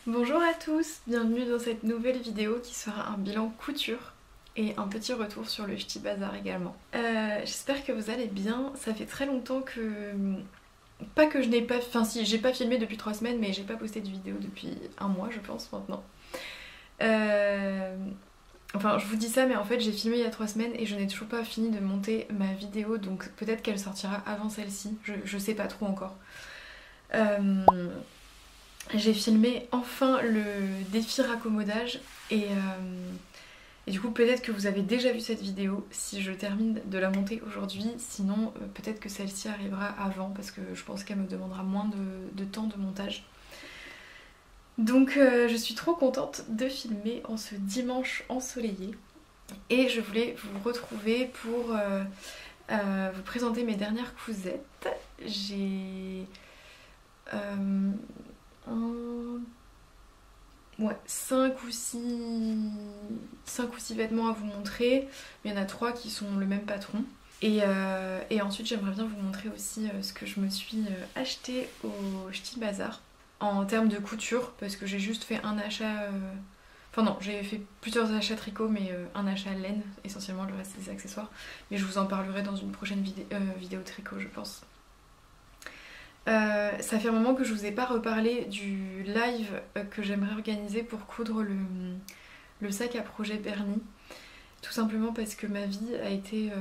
Bonjour à tous, bienvenue dans cette nouvelle vidéo qui sera un bilan couture et un petit retour sur le Ch'ti Bazar également. J'espère que vous allez bien, ça fait très longtemps que... Pas que je n'ai pas... Enfin si, j'ai pas filmé depuis 3 semaines mais j'ai pas posté de vidéo depuis un mois je pense maintenant. Enfin je vous dis ça mais en fait j'ai filmé il y a 3 semaines et je n'ai toujours pas fini de monter ma vidéo donc peut-être qu'elle sortira avant celle-ci, je sais pas trop encore. J'ai filmé enfin le défi raccommodage et du coup peut-être que vous avez déjà vu cette vidéo si je termine de la monter aujourd'hui, sinon peut-être que celle-ci arrivera avant parce que je pense qu'elle me demandera moins de temps de montage. Donc je suis trop contente de filmer en ce dimanche ensoleillé et je voulais vous retrouver pour vous présenter mes dernières cousettes. J'ai... Ouais, 5 ou 6 vêtements à vous montrer. Il y en a 3 qui sont le même patron. Et ensuite j'aimerais bien vous montrer aussi ce que je me suis acheté au Ch'ti Bazar en termes de couture parce que j'ai juste fait un achat... Enfin non, j'ai fait plusieurs achats tricot mais un achat laine essentiellement, le reste des accessoires. Mais je vous en parlerai dans une prochaine vidéo tricot je pense. Ça fait un moment que je vous ai pas reparlé du live que j'aimerais organiser pour coudre le sac à projet Bernie. Tout simplement parce que ma vie a été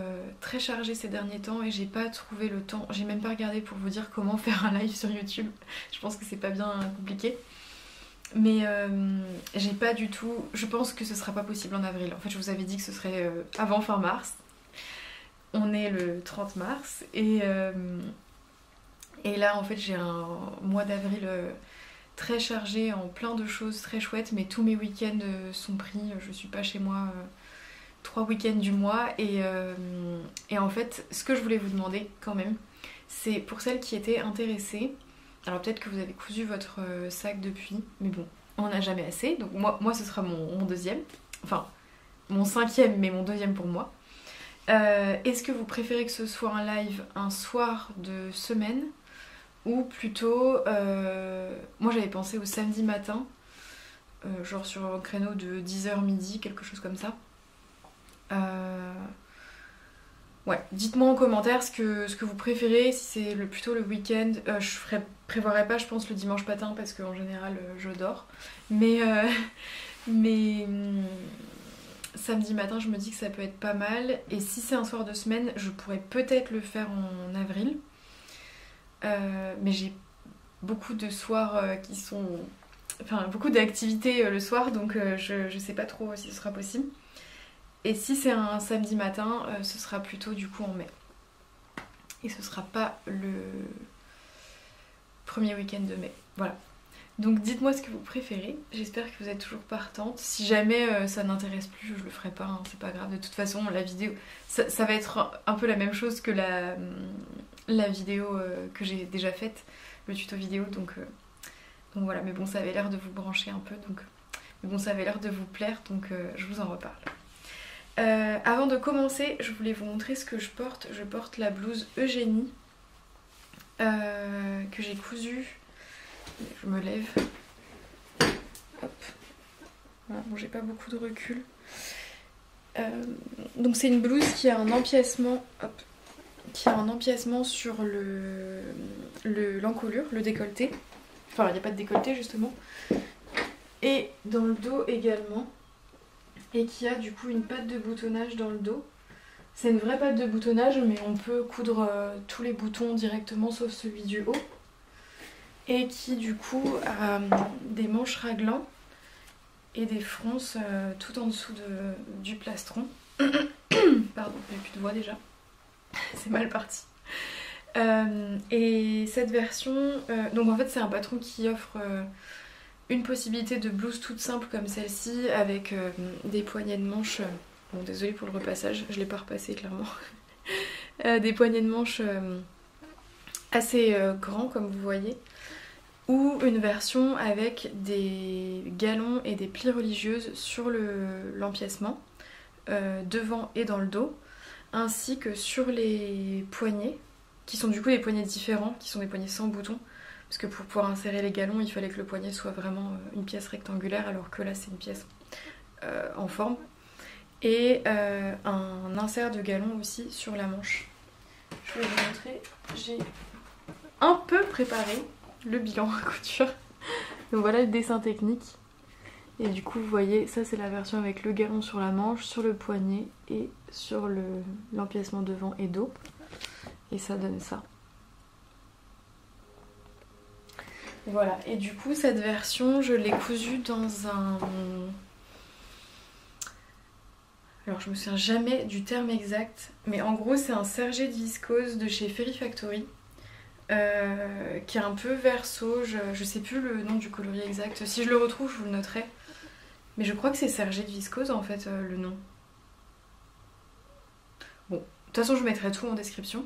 très chargée ces derniers temps et j'ai pas trouvé le temps. J'ai même pas regardé pour vous dire comment faire un live sur YouTube. Je pense que c'est pas bien compliqué. Mais j'ai pas du tout... Je pense que ce sera pas possible en avril. En fait je vous avais dit que ce serait avant fin mars. On est le 30 mars et là en fait j'ai un mois d'avril très chargé en plein de choses très chouettes, mais tous mes week-ends sont pris, je suis pas chez moi 3 week-ends du mois et en fait ce que je voulais vous demander quand même, c'est pour celles qui étaient intéressées, alors peut-être que vous avez cousu votre sac depuis, mais bon, on n'a jamais assez, donc moi ce sera mon deuxième, enfin mon 5e mais mon 2e pour moi. Est-ce que vous préférez que ce soit un live un soir de semaine ou plutôt, moi j'avais pensé au samedi matin, genre sur un créneau de 10h midi, quelque chose comme ça. Ouais, dites-moi en commentaire ce que vous préférez, si c'est plutôt le week-end. Je prévoirais pas je pense le dimanche matin parce qu'en général je dors. Mais, mais samedi matin je me dis que ça peut être pas mal. Et si c'est un soir de semaine, je pourrais peut-être le faire en avril. Mais j'ai beaucoup de soirs qui sont... Enfin, beaucoup d'activités le soir, donc je sais pas trop si ce sera possible. Et si c'est un samedi matin, ce sera plutôt du coup en mai. Et ce sera pas le premier week-end de mai. Voilà. Donc dites-moi ce que vous préférez. J'espère que vous êtes toujours partante. Si jamais ça n'intéresse plus, je le ferai pas, hein, c'est pas grave. De toute façon, la vidéo, ça va être un peu la même chose que la vidéo que j'ai déjà faite, le tuto vidéo. Donc voilà, mais bon, ça avait l'air de vous brancher un peu. Mais bon, ça avait l'air de vous plaire, donc je vous en reparle. Avant de commencer, je voulais vous montrer ce que je porte. Je porte la blouse Eugénie que j'ai cousue. Je me lève. Hop. Voilà, bon, j'ai pas beaucoup de recul. Donc c'est une blouse qui a un empiècement, hop, qui a un empiècement sur l'encolure, le décolleté. Enfin, il n'y a pas de décolleté justement. Et dans le dos également. Et qui a du coup une patte de boutonnage dans le dos. C'est une vraie patte de boutonnage, mais on peut coudre tous les boutons directement sauf celui du haut. Et qui du coup a des manches raglan et des fronces tout en dessous du plastron. Pardon, j'ai plus de voix déjà. C'est mal parti. Et cette version, donc en fait c'est un patron qui offre une possibilité de blouse toute simple comme celle-ci avec des poignets de manches. Bon, désolée pour le repassage, je l'ai pas repassé clairement. Des poignets de manches assez grands comme vous voyez. Ou une version avec des galons et des plis religieuses sur l'empiècement, devant et dans le dos, ainsi que sur les poignets, qui sont du coup des poignets différents, qui sont des poignets sans boutons, Parce que pour pouvoir insérer les galons, il fallait que le poignet soit vraiment une pièce rectangulaire, alors que là c'est une pièce en forme. Et un insert de galon aussi sur la manche. Je vais vous montrer, j'ai un peu préparé le bilan à couture. Donc voilà le dessin technique. Et du coup vous voyez, ça c'est la version avec le galon sur la manche, sur le poignet et sur l'empiècement devant et dos. Et ça donne ça. Voilà, et du coup cette version je l'ai cousue dans un... Alors je me souviens jamais du terme exact, mais en gros c'est un sergé de viscose de chez Fairy Factory. Qui est un peu verso, je sais plus le nom du coloris exact. Si je le retrouve je vous le noterai. Mais je crois que c'est sergé de viscose en fait le nom. Bon, de toute façon je mettrai tout en description.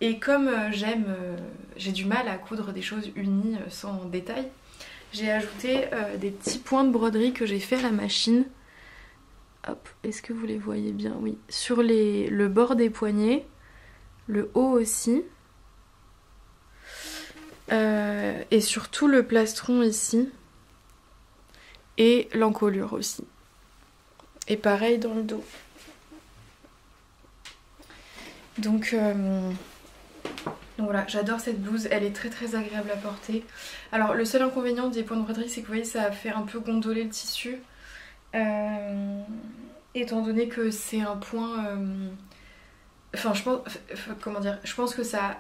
Et comme j'ai du mal à coudre des choses unies sans détail, j'ai ajouté des petits points de broderie que j'ai fait à la machine. Hop, est-ce que vous les voyez bien? Oui, sur le bord des poignets, le haut aussi. Et sur tout le plastron ici. Et l'encolure aussi. Et pareil dans le dos. Donc voilà, j'adore cette blouse, elle est très très agréable à porter. Alors le seul inconvénient des points de broderie, c'est que vous voyez, ça a fait un peu gondoler le tissu. Étant donné que c'est un point... Enfin, je pense que ça a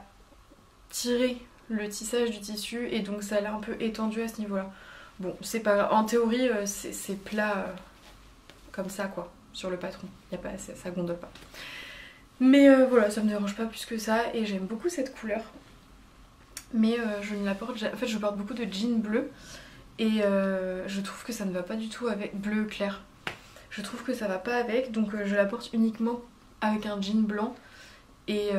tiré le tissage du tissu et donc ça l'a un peu étendu à ce niveau-là. Bon, c'est pas grave. En théorie, c'est plat comme ça, quoi, sur le patron. Ça gondole pas. Mais voilà, ça me dérange pas plus que ça et j'aime beaucoup cette couleur. Mais je ne la porte... En fait, je porte beaucoup de jeans bleus et je trouve que ça ne va pas du tout avec... Bleu clair. Je trouve que ça va pas avec, donc je la porte uniquement avec un jean blanc. Et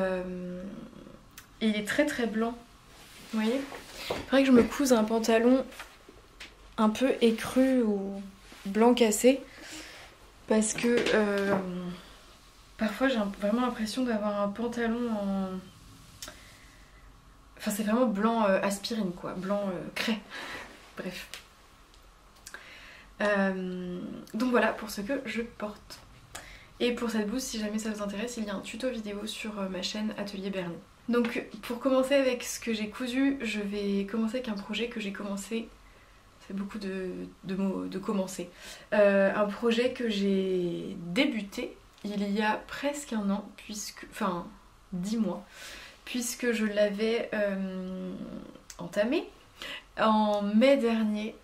il est très très blanc. Vous voyez? Il faudrait que je me couse un pantalon un peu écru ou blanc cassé. Parce que parfois j'ai vraiment l'impression d'avoir un pantalon en... Enfin c'est vraiment blanc aspirine quoi, blanc craie. Bref. Donc voilà pour ce que je porte. Et pour cette blouse, si jamais ça vous intéresse, il y a un tuto vidéo sur ma chaîne Atelier Bernie. Donc pour commencer avec ce que j'ai cousu, je vais commencer avec un projet que j'ai commencé... Ça fait beaucoup de mots de commencer. Un projet que j'ai débuté il y a presque un an, enfin 10 mois, puisque je l'avais entamé en mai dernier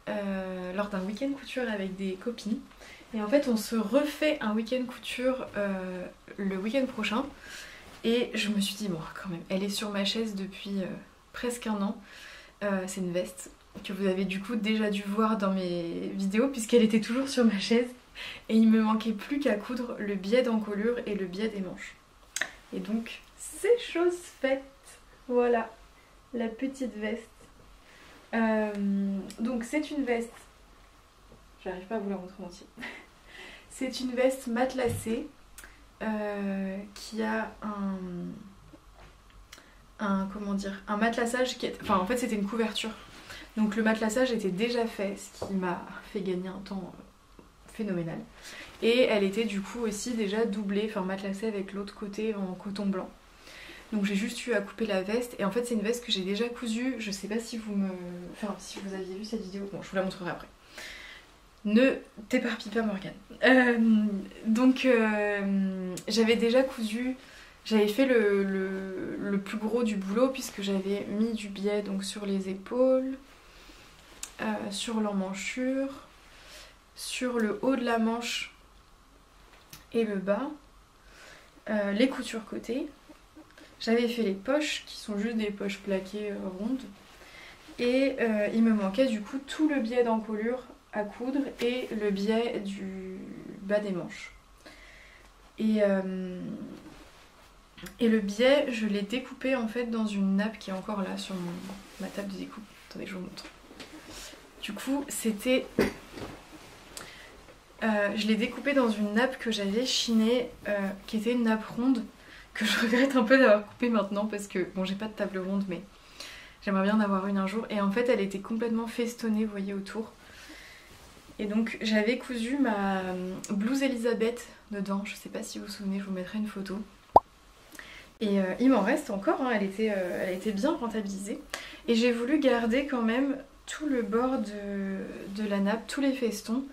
lors d'un week-end couture avec des copines. Et en fait on se refait un week-end couture le week-end prochain. Et je me suis dit, bon quand même, elle est sur ma chaise depuis presque un an. C'est une veste que vous avez du coup déjà dû voir dans mes vidéos puisqu'elle était toujours sur ma chaise. Et il me manquait plus qu'à coudre le biais d'encolure et le biais des manches. Et donc c'est chose faite. Voilà, la petite veste. Donc c'est une veste, j'arrive pas à vous la montrer en entier. C'est une veste matelassée qui a un matelassage qui est... Enfin en fait c'était une couverture. Donc le matelassage était déjà fait, ce qui m'a fait gagner un temps phénoménal. Et elle était du coup aussi déjà doublée, enfin matelassée avec l'autre côté en coton blanc. Donc j'ai juste eu à couper la veste et en fait c'est une veste que j'ai déjà cousue. Je sais pas si vous aviez vu cette vidéo, bon je vous la montrerai après. Ne t'éparpille pas Morgane. Donc j'avais déjà cousu, j'avais fait le plus gros du boulot puisque j'avais mis du biais donc sur les épaules, sur l'emmanchure, sur le haut de la manche et le bas, les coutures côté. J'avais fait les poches qui sont juste des poches plaquées rondes et il me manquait du coup tout le biais d'encolure à coudre et le biais du bas des manches. Et le biais, je l'ai découpé en fait dans une nappe qui est encore là sur ma table de découpe. Attendez, je vous montre. Du coup, c'était... je l'ai découpé dans une nappe que j'avais chinée, qui était une nappe ronde, que je regrette un peu d'avoir coupée maintenant parce que, bon, j'ai pas de table ronde, mais J'aimerais bien en avoir une un jour. Et en fait elle était complètement festonnée, vous voyez, autour. Et donc j'avais cousu ma blouse Elisabeth dedans. Je sais pas si vous vous souvenez, je vous mettrai une photo. Et il m'en reste encore, hein. Elle a été bien rentabilisée. Et j'ai voulu garder quand même tout le bord de la nappe, tous les festons.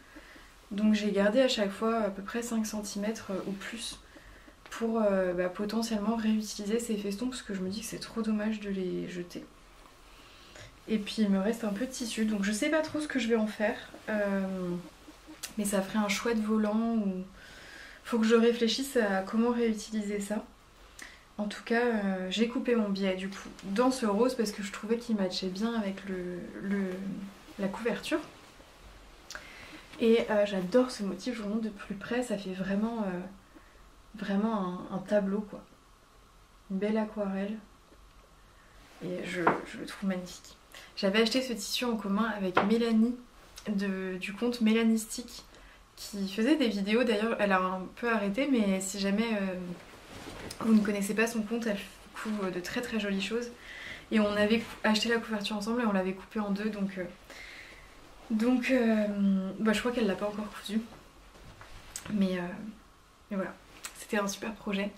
Donc j'ai gardé à chaque fois à peu près 5 cm ou plus pour potentiellement réutiliser ces festons parce que je me dis que c'est trop dommage de les jeter. Et puis il me reste un peu de tissu, donc je sais pas trop ce que je vais en faire. Mais ça ferait un chouette volant ou... Faut que je réfléchisse à comment réutiliser ça. En tout cas, j'ai coupé mon biais du coup dans ce rose parce que je trouvais qu'il matchait bien avec la couverture. Et j'adore ce motif, je vous montre de plus près, ça fait vraiment, un tableau quoi. Une belle aquarelle. Et je le trouve magnifique. J'avais acheté ce tissu en commun avec Mélanie du compte Mélanistique qui faisait des vidéos. D'ailleurs, elle a un peu arrêté, mais si jamais vous ne connaissez pas son compte, elle couvre de très très jolies choses. Et on avait acheté la couverture ensemble et on l'avait coupée en deux, donc je crois qu'elle l'a pas encore cousu. Mais voilà, c'était un super projet.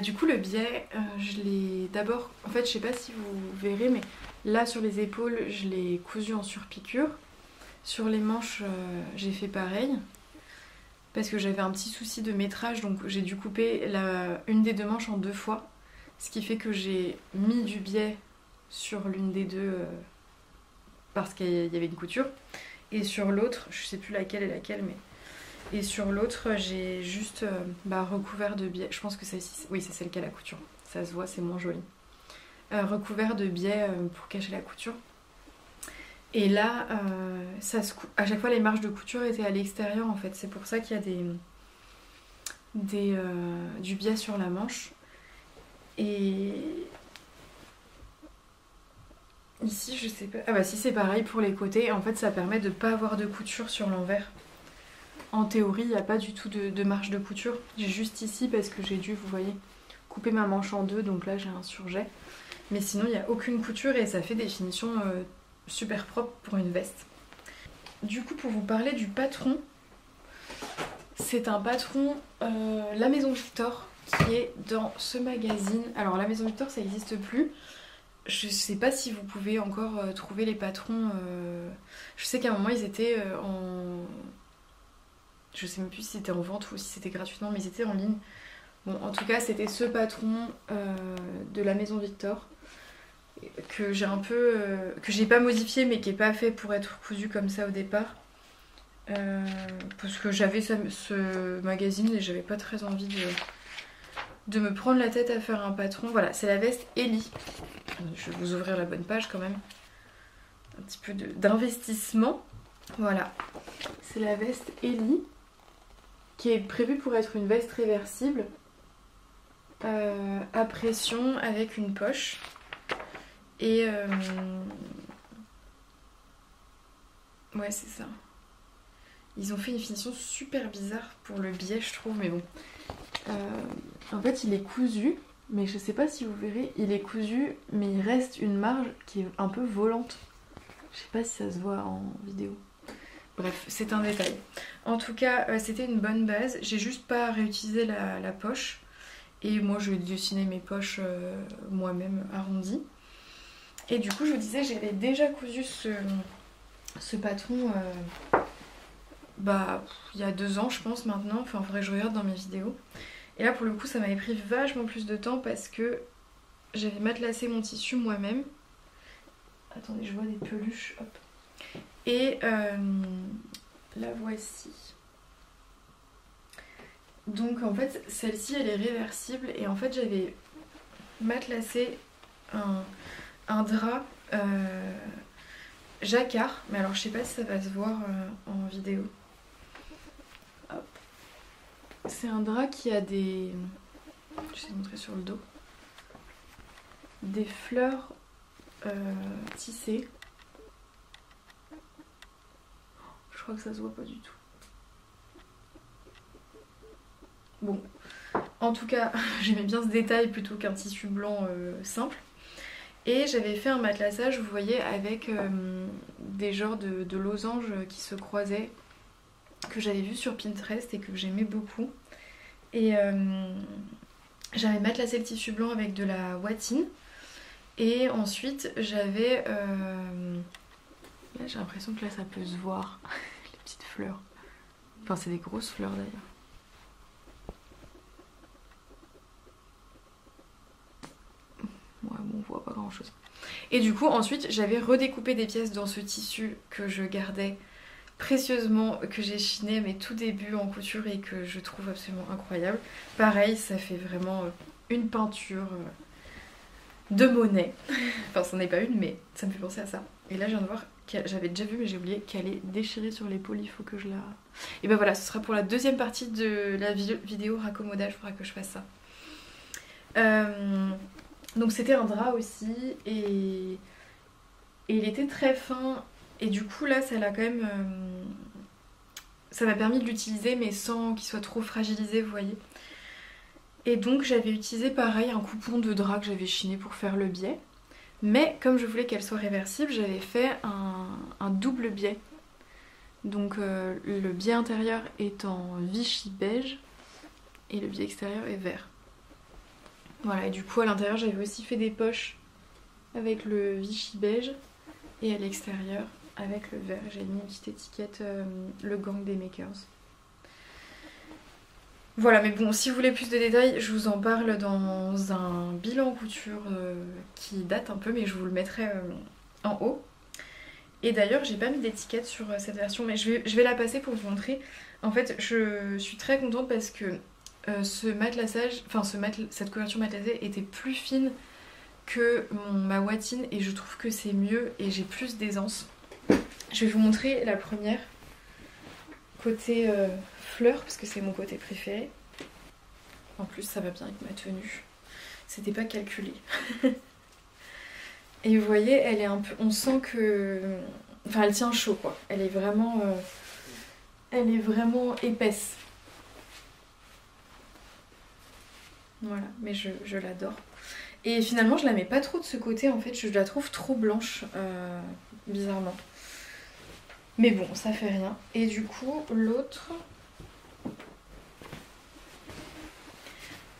Du coup le biais, je l'ai d'abord, en fait je sais pas si vous verrez, mais là sur les épaules je l'ai cousu en surpiqûre. Sur les manches j'ai fait pareil parce que j'avais un petit souci de métrage, donc j'ai dû couper une des deux manches en 2 fois, ce qui fait que j'ai mis du biais sur l'une des deux parce qu'il y avait une couture, et sur l'autre, je sais plus laquelle est laquelle, mais... Et sur l'autre, j'ai juste recouvert de biais. Je pense que celle-ci, oui, c'est celle qui a la couture. Ça se voit, c'est moins joli. Recouvert de biais pour cacher la couture. Et là, à chaque fois, les marges de couture étaient à l'extérieur, en fait. C'est pour ça qu'il y a du biais sur la manche. Et ici, je sais pas. Ah bah si, c'est pareil pour les côtés. En fait, ça permet de ne pas avoir de couture sur l'envers. En théorie, il n'y a pas du tout de marge de couture. J'ai juste ici parce que j'ai dû, vous voyez, couper ma manche en 2, donc là j'ai un surjet. Mais sinon, il n'y a aucune couture et ça fait des finitions super propres pour une veste. Du coup, pour vous parler du patron, c'est un patron La Maison Victor qui est dans ce magazine. Alors La Maison Victor, ça n'existe plus. Je sais pas si vous pouvez encore trouver les patrons. Je sais qu'à un moment, ils étaient en... Je sais même plus si c'était en vente ou si c'était gratuitement, mais ils étaient en ligne. Bon, en tout cas, c'était ce patron de La Maison Victor que j'ai que j'ai pas modifié, mais qui est pas fait pour être cousu comme ça au départ. Parce que j'avais ce magazine et j'avais pas très envie de me prendre la tête à faire un patron. Voilà, c'est la veste Ellie. Je vais vous ouvrir la bonne page quand même. Un petit peu d'investissement. Voilà, c'est la veste Ellie, qui est prévue pour être une veste réversible à pression avec une poche. Et ouais, c'est ça. Ils ont fait une finition super bizarre pour le biais, je trouve, mais bon. En fait, il est cousu, mais je sais pas si vous verrez, il est cousu, mais il reste une marge qui est un peu volante. Je sais pas si ça se voit en vidéo. Bref, c'est un détail. En tout cas, c'était une bonne base. J'ai juste pas réutilisé la poche. Et moi, je vais dessiner mes poches moi-même arrondies. Et du coup, je vous disais, j'avais déjà cousu ce patron il y a 2 ans, je pense, maintenant. Enfin, il faudrait que je regarde dans mes vidéos. Et là, pour le coup, ça m'avait pris vachement plus de temps parce que j'avais matelassé mon tissu moi-même. Attendez, je vois des peluches. Hop. Et la voici. Donc en fait celle-ci elle est réversible et en fait j'avais matelassé un drap jacquard, mais alors je sais pas si ça va se voir en vidéo. Hop. C'est un drap qui a des... Je vais vous montrer sur le dos. Des fleurs tissées. Je crois que ça se voit pas du tout. Bon, en tout cas, j'aimais bien ce détail plutôt qu'un tissu blanc simple. Et j'avais fait un matelassage, vous voyez, avec des genres de losanges qui se croisaient, que j'avais vu sur Pinterest et que j'aimais beaucoup. Et j'avais matelassé le tissu blanc avec de la watine. Et ensuite j'avais... Là j'ai l'impression que là ça peut se voir, les petites fleurs. Enfin c'est des grosses fleurs d'ailleurs. Ouais bon on voit pas grand chose. Et du coup ensuite j'avais redécoupé des pièces dans ce tissu que je gardais précieusement, que j'ai chiné mes tout débuts en couture et que je trouve absolument incroyable. Pareil ça fait vraiment une peinture de Monet. Enfin c'en est pas une mais ça me fait penser à ça. Et là je viens de voir, j'avais déjà vu mais j'ai oublié qu'elle est déchirée sur l'épaule, il faut que je la... Et ben voilà, ce sera pour la deuxième partie de la vidéo raccommodage, il faudra que je fasse ça. Donc c'était un drap aussi et il était très fin et du coup là ça l'a quand même... ça m'a permis de l'utiliser mais sans qu'il soit trop fragilisé, vous voyez. Et donc j'avais utilisé pareil un coupon de drap que j'avais chiné pour faire le biais. Mais comme je voulais qu'elle soit réversible, j'avais fait un double biais. Donc le biais intérieur est en Vichy beige et le biais extérieur est vert. Voilà, et du coup à l'intérieur j'avais aussi fait des poches avec le Vichy beige et à l'extérieur avec le vert. J'ai mis une petite étiquette, le gang des makers. Voilà, mais bon, si vous voulez plus de détails, je vous en parle dans un bilan couture qui date un peu, mais je vous le mettrai en haut. Et d'ailleurs, j'ai pas mis d'étiquette sur cette version, mais je vais la passer pour vous montrer. En fait, je suis très contente parce que ce matelassage, enfin cette couverture matelassée était plus fine que ma watine et je trouve que c'est mieux et j'ai plus d'aisance. Je vais vous montrer la première côté fleur parce que c'est mon côté préféré. En plus ça va bien avec ma tenue. C'était pas calculé. Et vous voyez, elle est un peu... On sent que... Enfin elle tient chaud quoi. Elle est vraiment épaisse. Voilà, mais je l'adore. Et finalement je la mets pas trop de ce côté en fait. Je la trouve trop blanche, bizarrement. Mais bon, ça fait rien. Et du coup, l'autre...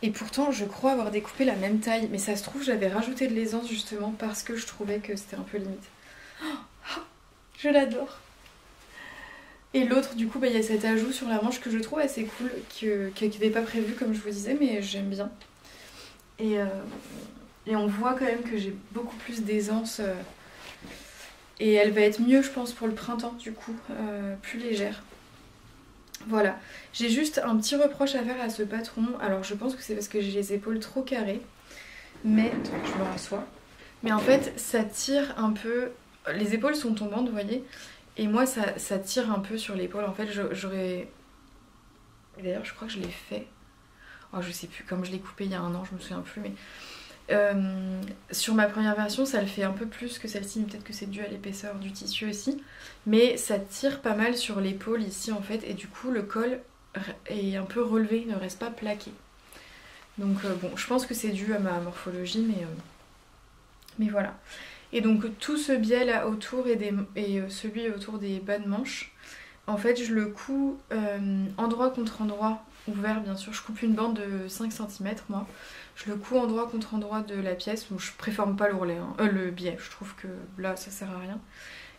Et pourtant, je crois avoir découpé la même taille. Mais ça se trouve, j'avais rajouté de l'aisance justement parce que je trouvais que c'était un peu limite. Oh, je l'adore. Et l'autre, du coup, bah, y a cet ajout sur la manche que je trouve assez cool, qui n'était pas prévu comme je vous disais, mais j'aime bien. Et on voit quand même que j'ai beaucoup plus d'aisance... Et elle va être mieux je pense pour le printemps du coup, plus légère. Voilà, j'ai juste un petit reproche à faire à ce patron. Alors je pense que c'est parce que j'ai les épaules trop carrées. Mais, attends, je me rassois. Mais en fait ça tire un peu, les épaules sont tombantes vous voyez. Et moi ça tire un peu sur l'épaule. En fait j'aurais... D'ailleurs je crois que je l'ai fait. Oh je sais plus, comme je l'ai coupé il y a un an, je me souviens plus mais... sur ma première version ça le fait un peu plus que celle-ci, mais peut-être que c'est dû à l'épaisseur du tissu aussi, mais ça tire pas mal sur l'épaule ici en fait et du coup le col est un peu relevé, ne reste pas plaqué. Donc bon, je pense que c'est dû à ma morphologie mais voilà. Et donc tout ce biais là autour et celui autour des bas de manche, en fait je le couds endroit contre endroit, ouvert bien sûr, je coupe une bande de 5 cm moi. Je le couds endroit contre endroit de la pièce, où je préfère pas l'ourlet, hein. Le biais, je trouve que là ça sert à rien.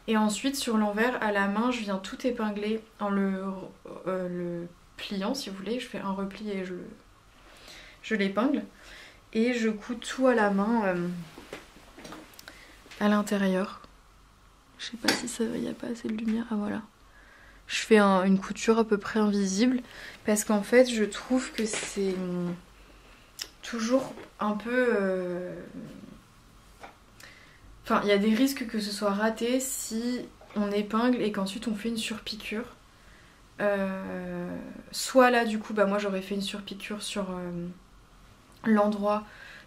Et ensuite sur l'envers, à la main, je viens tout épingler en le pliant si vous voulez. Je fais un repli et je l'épingle. Et je couds tout à la main à l'intérieur. Je sais pas si ça va, il n'y a pas assez de lumière. Ah voilà. Je fais une couture à peu près invisible parce qu'en fait je trouve que c'est... toujours un peu... Enfin, il y a des risques que ce soit raté si on épingle et qu'ensuite on fait une surpiqûre. Soit là, du coup, bah moi j'aurais fait une surpiqûre sur l'endroit,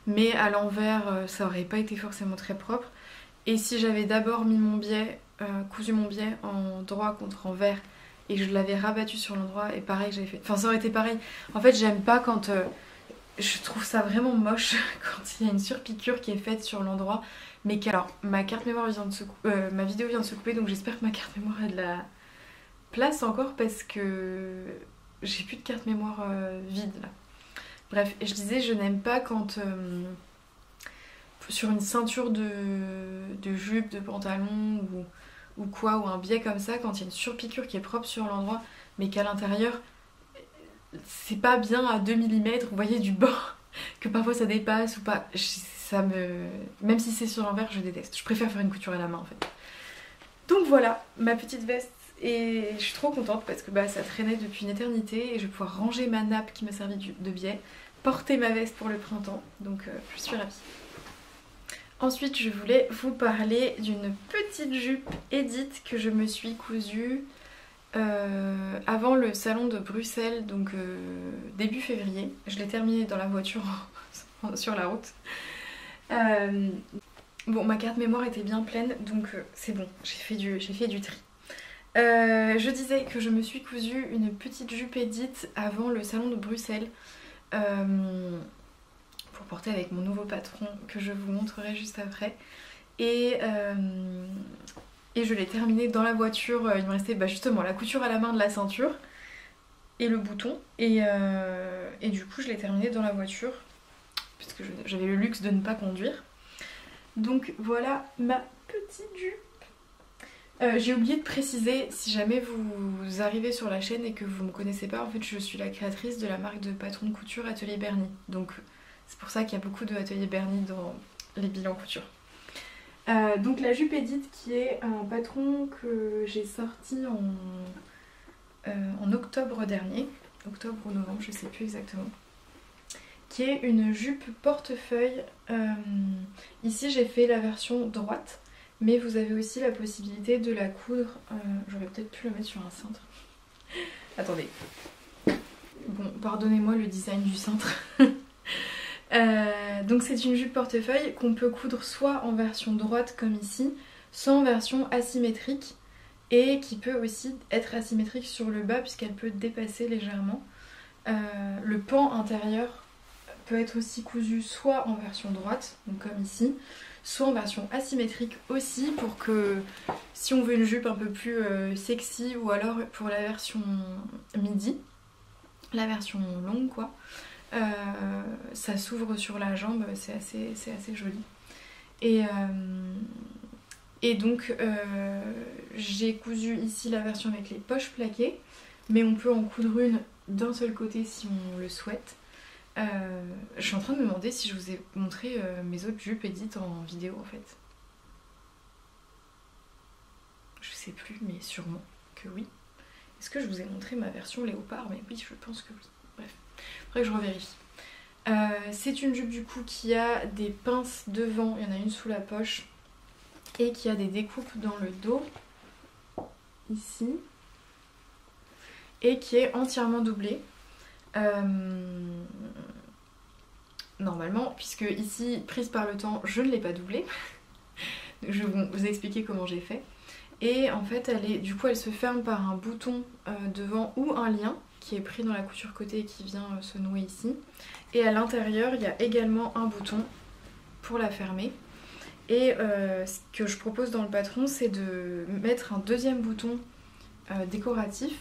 mais à l'envers, ça aurait pas été forcément très propre. Et si j'avais d'abord mis mon biais, cousu mon biais en droit contre envers, et je l'avais rabattu sur l'endroit, et pareil, j'avais fait... Enfin, ça aurait été pareil. En fait, j'aime pas quand... je trouve ça vraiment moche quand il y a une surpiqûre qui est faite sur l'endroit. mais alors ma carte mémoire vient de se ma vidéo vient de se couper, donc j'espère que ma carte mémoire a de la place encore parce que j'ai plus de carte mémoire vide là. Bref, et je disais, je n'aime pas quand sur une ceinture de jupe, de pantalon ou quoi, ou un biais comme ça, quand il y a une surpiqûre qui est propre sur l'endroit, mais qu'à l'intérieur, c'est pas bien à 2 mm, vous voyez du bord, que parfois ça dépasse ou pas, même si c'est sur l'envers, je déteste. Je préfère faire une couture à la main en fait. Donc voilà, ma petite veste, et je suis trop contente parce que ça traînait depuis une éternité et je vais pouvoir ranger ma nappe qui m'a servi de biais, porter ma veste pour le printemps, donc je suis ravie. Ensuite, je voulais vous parler d'une petite jupe Edith que je me suis cousue avant le salon de Bruxelles, donc début février. Je l'ai terminée dans la voiture sur la route. Bon, ma carte mémoire était bien pleine, donc c'est bon, j'ai fait du tri. Je disais que je me suis cousu une petite jupe Edith avant le salon de Bruxelles. Pour porter avec mon nouveau patron que je vous montrerai juste après, et je l'ai terminé dans la voiture. Il me restait justement la couture à la main de la ceinture et le bouton, et du coup je l'ai terminé dans la voiture parce que j'avais le luxe de ne pas conduire. Donc voilà ma petite jupe. J'ai oublié de préciser, si jamais vous arrivez sur la chaîne et que vous me connaissez pas, en fait je suis la créatrice de la marque de patron de couture Atelier Bernie, donc c'est pour ça qu'il y a beaucoup de Atelier Bernie dans les bilans couture. Donc la jupe Edith, qui est un patron que j'ai sorti en octobre dernier, octobre ou novembre, je sais plus exactement, qui est une jupe portefeuille. Ici j'ai fait la version droite, mais vous avez aussi la possibilité de la coudre. J'aurais peut-être pu la mettre sur un cintre. Attendez. Bon, pardonnez-moi le design du cintre. Donc c'est une jupe portefeuille qu'on peut coudre soit en version droite comme ici, soit en version asymétrique, et qui peut aussi être asymétrique sur le bas puisqu'elle peut dépasser légèrement. Le pan intérieur peut être aussi cousu soit en version droite, donc comme ici, soit en version asymétrique aussi, pour que si on veut une jupe un peu plus sexy, ou alors pour la version midi, la version longue quoi, ça s'ouvre sur la jambe, c'est assez joli. Et donc j'ai cousu ici la version avec les poches plaquées, mais on peut en coudre une d'un seul côté si on le souhaite. Je suis en train de me demander si je vous ai montré mes autres jupes Edith en vidéo en fait. Je sais plus, mais sûrement que oui. Est-ce que je vous ai montré ma version léopard? Mais oui, je pense que oui. Bref, faudrait que je revérifie. C'est une jupe du coup qui a des pinces devant, il y en a une sous la poche, et qui a des découpes dans le dos, ici, et qui est entièrement doublée. Normalement, puisque ici, prise par le temps, je ne l'ai pas doublée. Je vais vous expliquer comment j'ai fait. Et en fait, elle se ferme par un bouton devant ou un lien qui est pris dans la couture côté et qui vient se nouer ici. Et à l'intérieur, il y a également un bouton pour la fermer. Et ce que je propose dans le patron, c'est de mettre un deuxième bouton décoratif,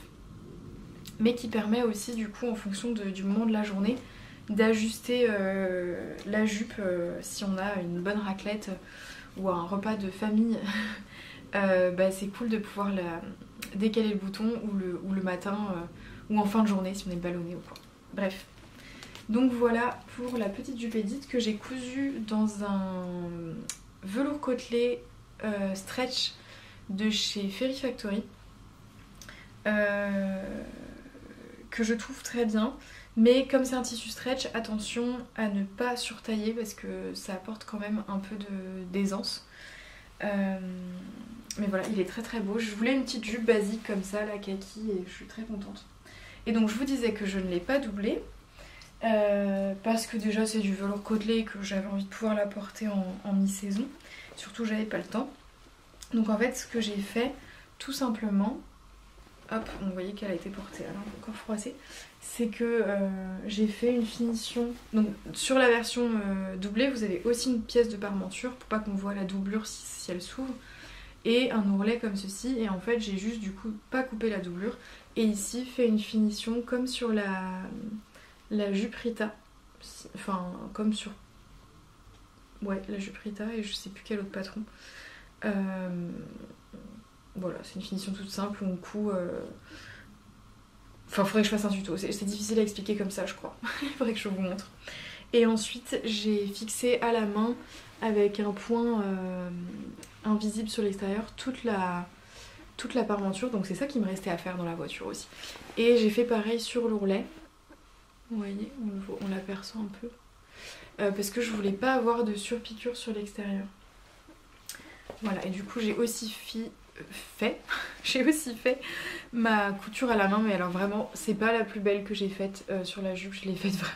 mais qui permet aussi, du coup, en fonction du moment de la journée, d'ajuster la jupe si on a une bonne raclette ou un repas de famille. C'est cool de pouvoir décaler le bouton ou le matin ou en fin de journée si on est ballonné ou quoi. Bref. Donc voilà pour la petite jupe Edith que j'ai cousue dans un velours côtelé stretch de chez Fairy Factory, que je trouve très bien. Mais comme c'est un tissu stretch, attention à ne pas surtailler parce que ça apporte quand même un peu d'aisance. Mais voilà, il est très très beau. Je voulais une petite jupe basique comme ça, la kaki, et je suis très contente. Et donc je vous disais que je ne l'ai pas doublée parce que déjà c'est du velours côtelé et que j'avais envie de pouvoir la porter en mi-saison. Surtout j'avais pas le temps. Donc en fait ce que j'ai fait tout simplement, hop, vous voyez qu'elle a été portée, alors encore froissée. C'est que j'ai fait une finition. Donc sur la version doublée, vous avez aussi une pièce de parmenture pour pas qu'on voit la doublure si elle s'ouvre. Et un ourlet comme ceci. Et en fait, j'ai juste du coup pas coupé la doublure. Et ici, fait une finition comme sur la jupe Rita. Enfin, comme sur... Ouais, la jupe Rita et je sais plus quel autre patron. Voilà, c'est une finition toute simple où on coud... Enfin, faudrait que je fasse un tuto. C'est difficile à expliquer comme ça, je crois. Il faudrait que je vous montre. Et ensuite, j'ai fixé à la main avec un point invisible sur l'extérieur toute la parmenture. Donc c'est ça qui me restait à faire dans la voiture aussi. Et j'ai fait pareil sur l'ourlet. Vous voyez, on l'aperçoit un peu. Parce que je voulais pas avoir de surpiqûre sur l'extérieur. Voilà, et du coup j'ai aussi fait ma couture à la main, mais alors vraiment c'est pas la plus belle que j'ai faite sur la jupe, je l'ai faite vraiment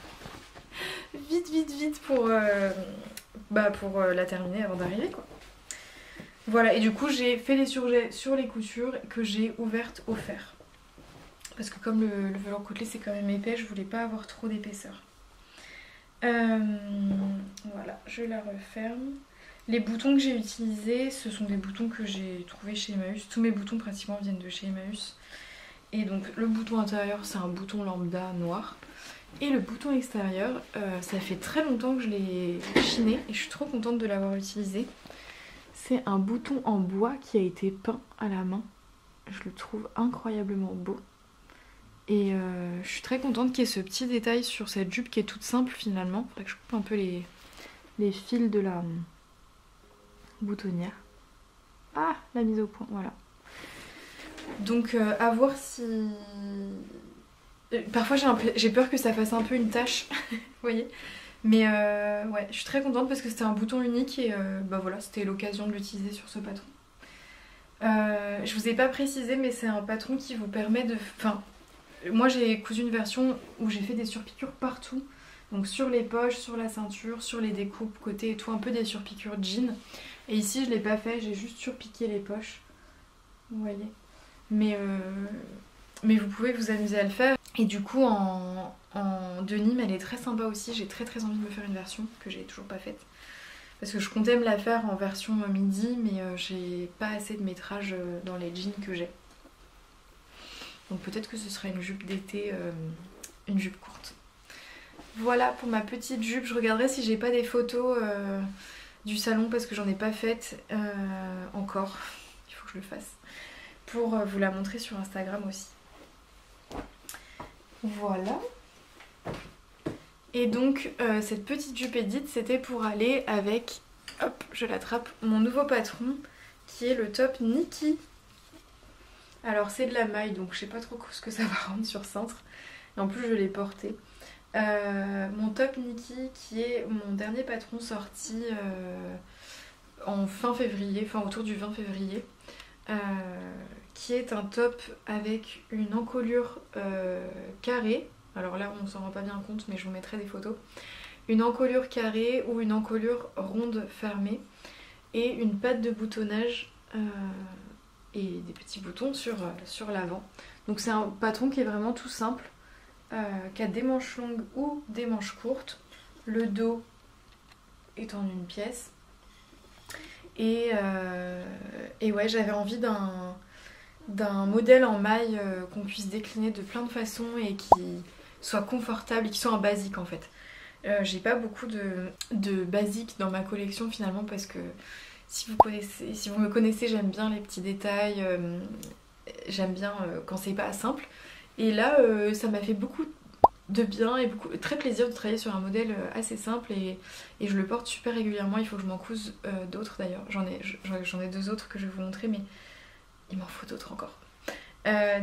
vite pour la terminer avant d'arriver quoi. Voilà, et du coup j'ai fait les surjets sur les coutures que j'ai ouvertes au fer. Parce que comme le velours côtelé c'est quand même épais, je voulais pas avoir trop d'épaisseur. Voilà, je la referme. Les boutons que j'ai utilisés, ce sont des boutons que j'ai trouvés chez Emmaüs. Tous mes boutons pratiquement viennent de chez Emmaüs. Et donc le bouton intérieur, c'est un bouton lambda noir. Et le bouton extérieur, ça fait très longtemps que je l'ai chiné et je suis trop contente de l'avoir utilisé. C'est un bouton en bois qui a été peint à la main. Je le trouve incroyablement beau. Et je suis très contente qu'il y ait ce petit détail sur cette jupe qui est toute simple finalement. Faudrait que je coupe un peu les fils de la boutonnière. Ah, la mise au point, voilà. Donc à voir si... Parfois j'ai peur que ça fasse un peu une tache, vous voyez. Mais ouais, je suis très contente parce que c'était un bouton unique et voilà, c'était l'occasion de l'utiliser sur ce patron. Je vous ai pas précisé, mais c'est un patron qui vous permet de... Enfin, moi j'ai cousu une version où j'ai fait des surpiqûres partout. Donc sur les poches, sur la ceinture, sur les découpes côté et tout, un peu des surpiqûres jean. Et ici je l'ai pas fait, j'ai juste surpiqué les poches. Vous voyez. Mais vous pouvez vous amuser à le faire. Et du coup en denim elle est très sympa aussi. J'ai très envie de me faire une version que j'ai toujours pas faite. Parce que je comptais me la faire en version midi, mais j'ai pas assez de métrage dans les jeans que j'ai. Donc peut-être que ce sera une jupe d'été, une jupe courte. Voilà pour ma petite jupe. Je regarderai si j'ai pas des photos du salon parce que j'en ai pas faites encore. Il faut que je le fasse. Pour vous la montrer sur Instagram aussi. Voilà. Et donc cette petite jupe Edith, c'était pour aller avec, hop, je l'attrape, mon nouveau patron qui est le top Nikki. Alors c'est de la maille, donc je sais pas trop ce que ça va rendre sur cintre. Et en plus je l'ai porté. Mon top Nikki qui est mon dernier patron sorti en fin février, enfin autour du 20 février. Qui est un top avec une encolure carrée. Alors là on s'en rend pas bien compte mais je vous mettrai des photos. Une encolure carrée ou une encolure ronde fermée et une patte de boutonnage et des petits boutons sur l'avant. Donc c'est un patron qui est vraiment tout simple, qui a des manches longues ou des manches courtes. Le dos est en une pièce. Et ouais, j'avais envie d'un modèle en maille qu'on puisse décliner de plein de façons et qui soit confortable et qui soit un basique en fait. J'ai pas beaucoup de basiques dans ma collection finalement parce que si vous me connaissez, j'aime bien les petits détails, j'aime bien quand c'est pas simple. Et là, ça m'a fait beaucoup de bien et très plaisir de travailler sur un modèle assez simple et je le porte super régulièrement. Il faut que je m'en couse d'autres d'ailleurs. J'en ai deux autres que je vais vous montrer, mais il m'en faut d'autres encore.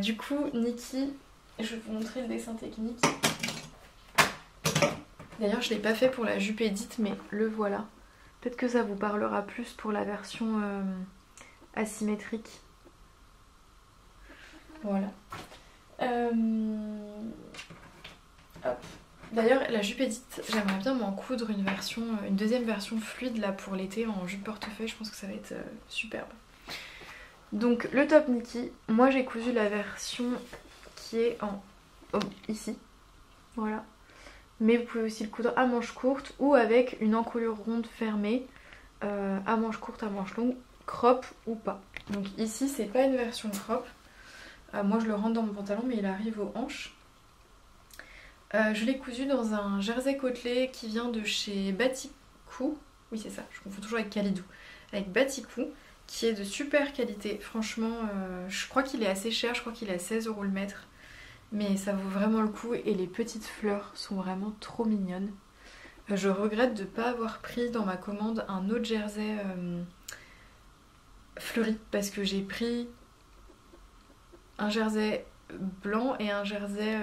Du coup, Nikki, je vais vous montrer le dessin technique. D'ailleurs, je ne l'ai pas fait pour la jupe Edith, mais le voilà. Peut-être que ça vous parlera plus pour la version asymétrique. Voilà. D'ailleurs, la jupe Edith, j'aimerais bien m'en coudre une deuxième version fluide là pour l'été en jupe portefeuille. Je pense que ça va être superbe. Donc le top Niki, moi j'ai cousu la version qui est en ici, voilà. Mais vous pouvez aussi le coudre à manches courtes ou avec une encolure ronde fermée, à manches courtes, à manches longues, crop ou pas. Donc ici c'est pas une version crop, moi je le rentre dans mon pantalon mais il arrive aux hanches. Je l'ai cousu dans un jersey côtelé qui vient de chez Batikou, oui c'est ça, je confonds toujours avec Kalidou, avec Batikou, qui est de super qualité. Franchement, je crois qu'il est assez cher, je crois qu'il est à 16 € le mètre. Mais ça vaut vraiment le coup et les petites fleurs sont vraiment trop mignonnes. Je regrette de ne pas avoir pris dans ma commande un autre jersey fleuri parce que j'ai pris un jersey blanc et un jersey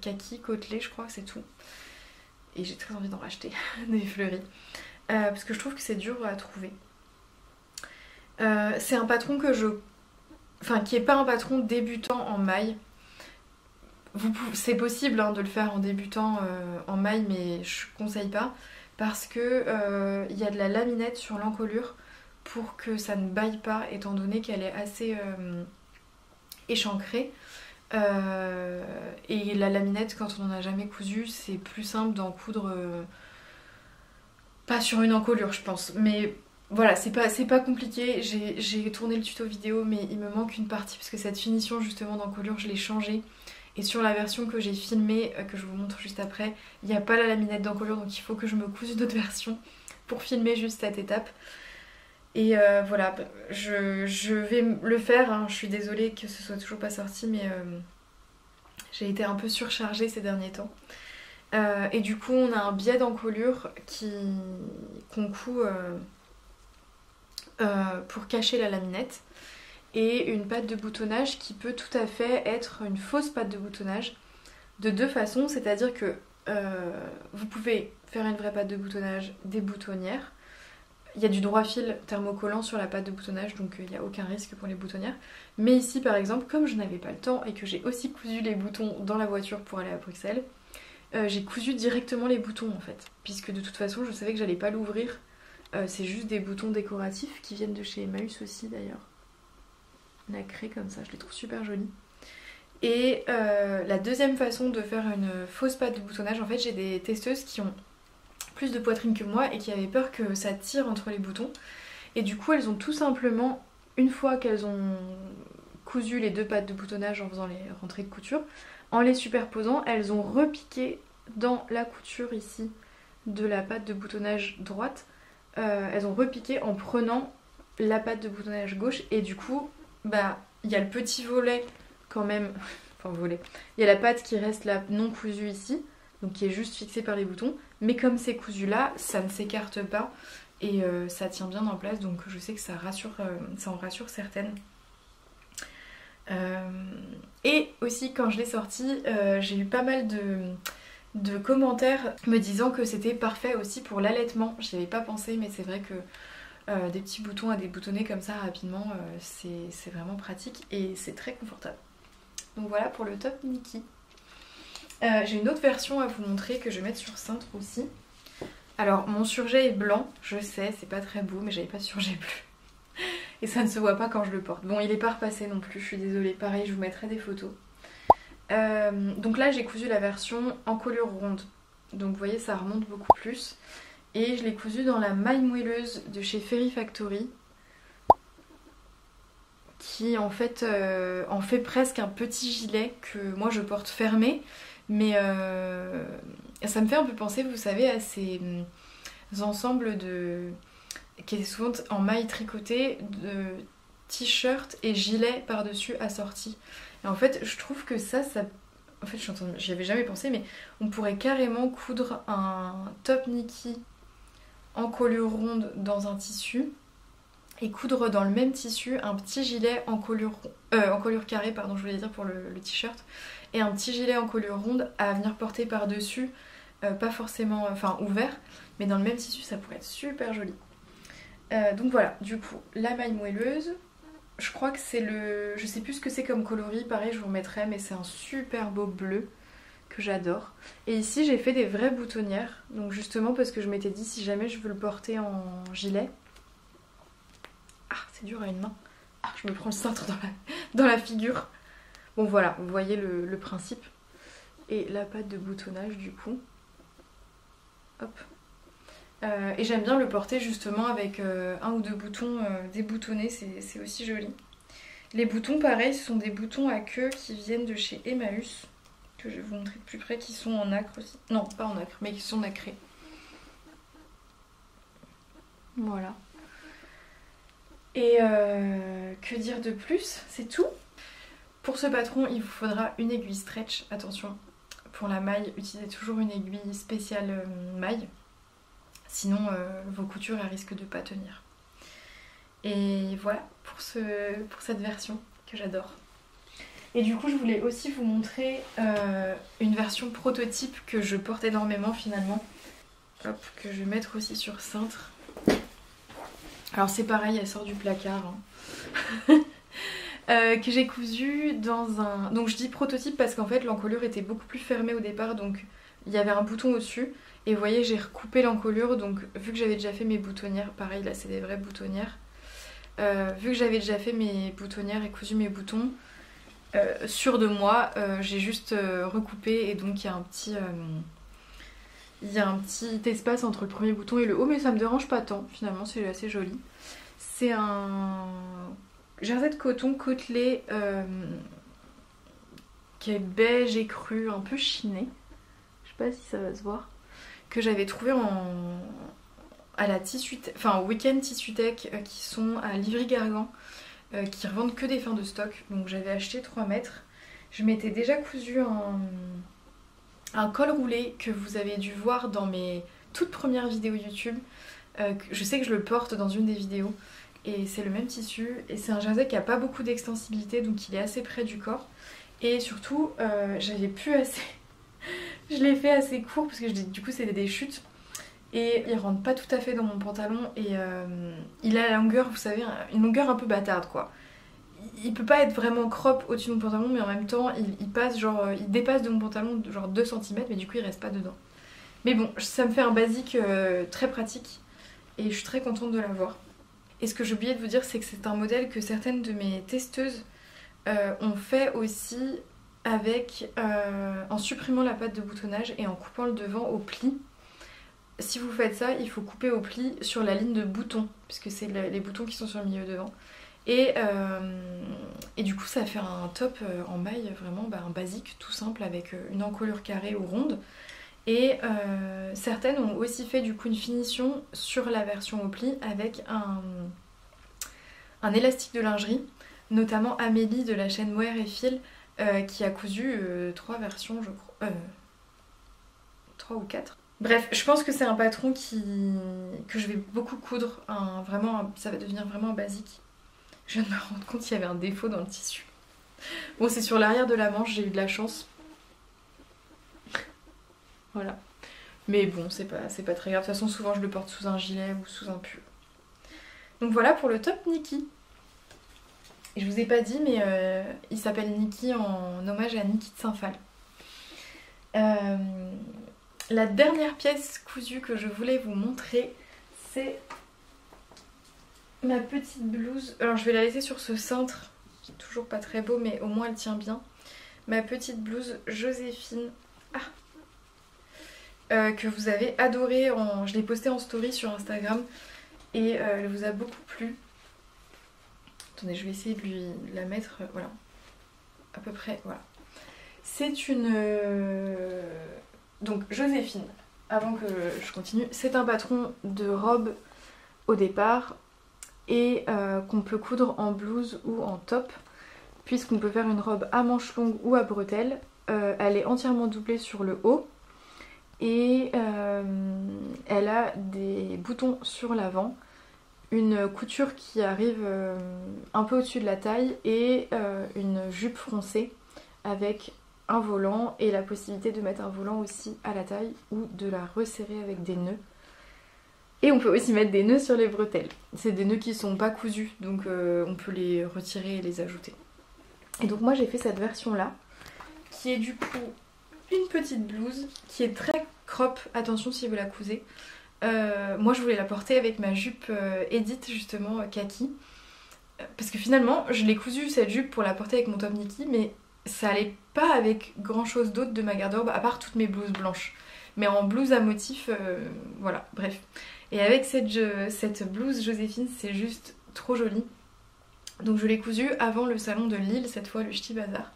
kaki côtelé, je crois que c'est tout. Et j'ai très envie d'en racheter des fleuris parce que je trouve que c'est dur à trouver. C'est un patron que je... Enfin, qui n'est pas un patron débutant en maille. C'est possible hein, de le faire en débutant en maille, mais je conseille pas. Parce que y a de la laminette sur l'encolure pour que ça ne baille pas, étant donné qu'elle est assez échancrée. Et la laminette, quand on n'en a jamais cousu, c'est plus simple d'en coudre... pas sur une encolure, je pense. Mais... Voilà, c'est pas compliqué, j'ai tourné le tuto vidéo mais il me manque une partie parce que cette finition justement d'encolure je l'ai changée et sur la version que j'ai filmée, que je vous montre juste après, il n'y a pas la laminette d'encolure donc il faut que je me couse une autre version pour filmer juste cette étape. Et voilà, je vais le faire, hein. Je suis désolée que ce soit toujours pas sorti mais j'ai été un peu surchargée ces derniers temps. Et du coup on a un biais d'encolure qu'on coud... pour cacher la laminette et une patte de boutonnage qui peut tout à fait être une fausse patte de boutonnage de deux façons, c'est-à-dire que vous pouvez faire une vraie patte de boutonnage des boutonnières. Il y a du droit fil thermocollant sur la patte de boutonnage donc il n'y a aucun risque pour les boutonnières. Mais ici par exemple, comme je n'avais pas le temps et que j'ai aussi cousu les boutons dans la voiture pour aller à Bruxelles, j'ai cousu directement les boutons en fait, puisque de toute façon je savais que j'allais pas l'ouvrir. C'est juste des boutons décoratifs qui viennent de chez Emmaüs aussi d'ailleurs. Nacrés comme ça, je les trouve super jolis. Et la deuxième façon de faire une fausse patte de boutonnage, en fait j'ai des testeuses qui ont plus de poitrine que moi et qui avaient peur que ça tire entre les boutons. Et du coup elles ont tout simplement, une fois qu'elles ont cousu les deux pattes de boutonnage en faisant les rentrées de couture, en les superposant, elles ont repiqué dans la couture ici de la patte de boutonnage droite. Elles ont repiqué en prenant la patte de boutonnage gauche et du coup bah il y a le petit volet quand même, enfin volet, il y a la patte qui reste là non cousue ici, donc qui est juste fixée par les boutons, mais comme c'est cousu là, ça ne s'écarte pas et ça tient bien en place, donc je sais que ça rassure, ça en rassure certaines. Et aussi quand je l'ai sorti, j'ai eu pas mal de commentaires me disant que c'était parfait aussi pour l'allaitement. J'y avais pas pensé mais c'est vrai que des petits boutons à déboutonner comme ça rapidement c'est vraiment pratique et c'est très confortable. Donc voilà pour le top Niki. J'ai une autre version à vous montrer que je vais mettre sur cintre aussi. Alors mon surjet est blanc, je sais c'est pas très beau mais j'avais pas de surjet bleu. Et ça ne se voit pas quand je le porte. Bon il est pas repassé non plus, je suis désolée. Pareil je vous mettrai des photos. Donc là j'ai cousu la version encolure ronde, donc vous voyez ça remonte beaucoup plus et je l'ai cousu dans la maille moelleuse de chez Fairy Factory qui en fait en fait presque un petit gilet que moi je porte fermé mais ça me fait un peu penser vous savez à ces ensembles de qui est souvent en maille tricotée de t-shirt et gilet par dessus assorti. Et en fait, je trouve que ça en fait, j'y avais jamais pensé, mais on pourrait carrément coudre un top Niki encolure ronde dans un tissu et coudre dans le même tissu un petit gilet encolure carrée, pardon, je voulais dire pour le t-shirt, et un petit gilet encolure ronde à venir porter par-dessus, pas forcément, enfin ouvert, mais dans le même tissu, ça pourrait être super joli. Donc voilà, du coup, la maille moelleuse. Je crois que c'est le... Je sais plus ce que c'est comme coloris, pareil je vous remettrai, mais c'est un super beau bleu que j'adore. Et ici j'ai fait des vraies boutonnières, donc justement parce que je m'étais dit si jamais je veux le porter en gilet... Ah c'est dur à une main. Ah, je me prends le cintre dans la figure. Bon voilà, vous voyez le principe. Et la patte de boutonnage du coup. Hop. Et j'aime bien le porter justement avec un ou deux boutons déboutonnés, c'est aussi joli. Les boutons pareil, ce sont des boutons à queue qui viennent de chez Emmaüs, que je vais vous montrer de plus près, qui sont en nacre aussi. Non, pas en nacre, mais qui sont nacrés. Voilà. Et que dire de plus? C'est tout. Pour ce patron, il vous faudra une aiguille stretch. Attention, pour la maille, utilisez toujours une aiguille spéciale maille. Sinon, vos coutures elles risquent de ne pas tenir. Et voilà pour cette version que j'adore. Et du coup, je voulais aussi vous montrer une version prototype que je porte énormément finalement. Hop, que je vais mettre aussi sur cintre. Alors c'est pareil, elle sort du placard. Hein. Que j'ai cousu dans un... Donc je dis prototype parce qu'en fait l'encolure était beaucoup plus fermée au départ, donc il y avait un bouton au-dessus. Et vous voyez, j'ai recoupé l'encolure, donc vu que j'avais déjà fait mes boutonnières, pareil là c'est des vraies boutonnières. Vu que j'avais déjà fait mes boutonnières et cousu mes boutons, sûre de moi, j'ai juste recoupé et donc il y a un petit espace entre le premier bouton et le haut, mais ça me dérange pas tant, finalement c'est assez joli. C'est un jersey de coton côtelé qui est beige et cru, un peu chiné. Je sais pas si ça va se voir. Que j'avais trouvé à la au week-end Tissu Tech qui sont à Livry-Gargan, qui revendent que des fins de stock. Donc j'avais acheté 3 mètres. Je m'étais déjà cousu un col roulé que vous avez dû voir dans mes toutes premières vidéos YouTube. Je sais que je le porte dans une des vidéos. Et c'est le même tissu. Et c'est un jersey qui a pas beaucoup d'extensibilité, donc il est assez près du corps. Et surtout, j'avais plus assez... Je l'ai fait assez court parce que du coup c'était des chutes. Et il rentre pas tout à fait dans mon pantalon. Et il a la longueur, vous savez, une longueur un peu bâtarde quoi. Il peut pas être vraiment crop au-dessus de mon pantalon, mais en même temps il passe genre... Il dépasse de mon pantalon genre 2 cm, mais du coup il reste pas dedans. Mais bon, ça me fait un basique très pratique. Et je suis très contente de l'avoir. Et ce que j'ai oublié de vous dire, c'est que c'est un modèle que certaines de mes testeuses ont fait aussi avec en supprimant la patte de boutonnage et en coupant le devant au pli. Si vous faites ça, il faut couper au pli sur la ligne de boutons, puisque c'est les boutons qui sont sur le milieu devant. Et du coup ça fait un top en maille vraiment un basique tout simple avec une encolure carrée ou ronde. Et certaines ont aussi fait du coup une finition sur la version au pli avec un élastique de lingerie, notamment Amélie de la chaîne Mohair et Fil qui a cousu 3 versions je crois, 3 ou 4. Bref, je pense que c'est un patron que je vais beaucoup coudre, ça va devenir vraiment un basique. Je viens de me rendre compte qu'il y avait un défaut dans le tissu. Bon, c'est sur l'arrière de la manche, j'ai eu de la chance. Voilà. Mais bon, c'est pas très grave. De toute façon, souvent je le porte sous un gilet ou sous un pull. Donc voilà pour le top Nikki. Et je vous ai pas dit, mais il s'appelle Nikki en hommage à Nikki de Saint-Phal. La dernière pièce cousue que je voulais vous montrer, c'est ma petite blouse. Alors je vais la laisser sur ce cintre, qui est toujours pas très beau, mais au moins elle tient bien. Ma petite blouse Joséphine. Que vous avez adoré, je l'ai postée en story sur Instagram et elle vous a beaucoup plu. Attendez, je vais essayer de la mettre, voilà, à peu près, voilà. C'est une... Donc Joséphine, avant que je continue, c'est un patron de robe au départ et qu'on peut coudre en blouse ou en top, puisqu'on peut faire une robe à manches longues ou à bretelles. Elle est entièrement doublée sur le haut. Et elle a des boutons sur l'avant, une couture qui arrive un peu au-dessus de la taille et une jupe froncée avec un volant et la possibilité de mettre un volant aussi à la taille ou de la resserrer avec des nœuds. Et on peut aussi mettre des nœuds sur les bretelles. C'est des nœuds qui sont pas cousus, donc on peut les retirer et les ajouter. Et donc moi j'ai fait cette version là, qui est du coup une petite blouse qui est très crop, attention si vous la cousez. Moi je voulais la porter avec ma jupe Edith justement kaki. Parce que finalement, je l'ai cousue cette jupe pour la porter avec mon top Niki, mais ça allait pas avec grand chose d'autre de ma garde-robe, à part toutes mes blouses blanches. Mais en blouse à motif, voilà, bref. Et avec cette blouse Joséphine, c'est juste trop joli. Donc je l'ai cousue avant le salon de Lille, cette fois le Ch'ti Bazar.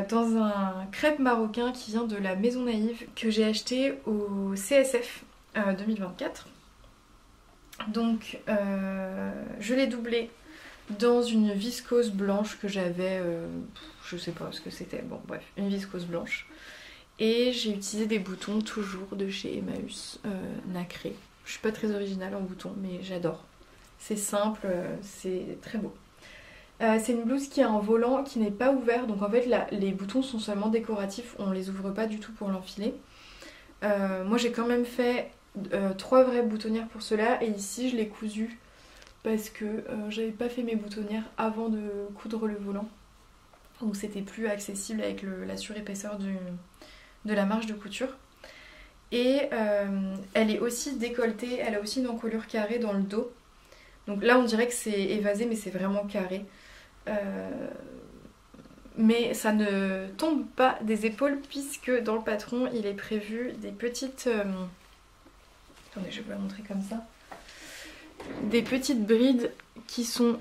Dans un crêpe marocain qui vient de la Maison Naïve que j'ai acheté au CSF 2024. Donc je l'ai doublé dans une viscose blanche que j'avais, je sais pas ce que c'était, bon bref, une viscose blanche. Et j'ai utilisé des boutons toujours de chez Emmaüs, nacrés. Je suis pas très originale en boutons, mais j'adore. C'est simple, c'est très beau. C'est une blouse qui a un volant qui n'est pas ouvert, donc en fait les boutons sont seulement décoratifs, on les ouvre pas du tout pour l'enfiler. Moi j'ai quand même fait 3 vraies boutonnières pour cela, et ici je l'ai cousu parce que j'avais pas fait mes boutonnières avant de coudre le volant. Donc c'était plus accessible avec la surépaisseur de la marge de couture. Et elle est aussi décolletée, elle a aussi une encolure carrée dans le dos. Donc là on dirait que c'est évasé, mais c'est vraiment carré. Mais ça ne tombe pas des épaules puisque dans le patron il est prévu des petites... Attendez, je vais vous la montrer comme ça. Des petites brides qui sont...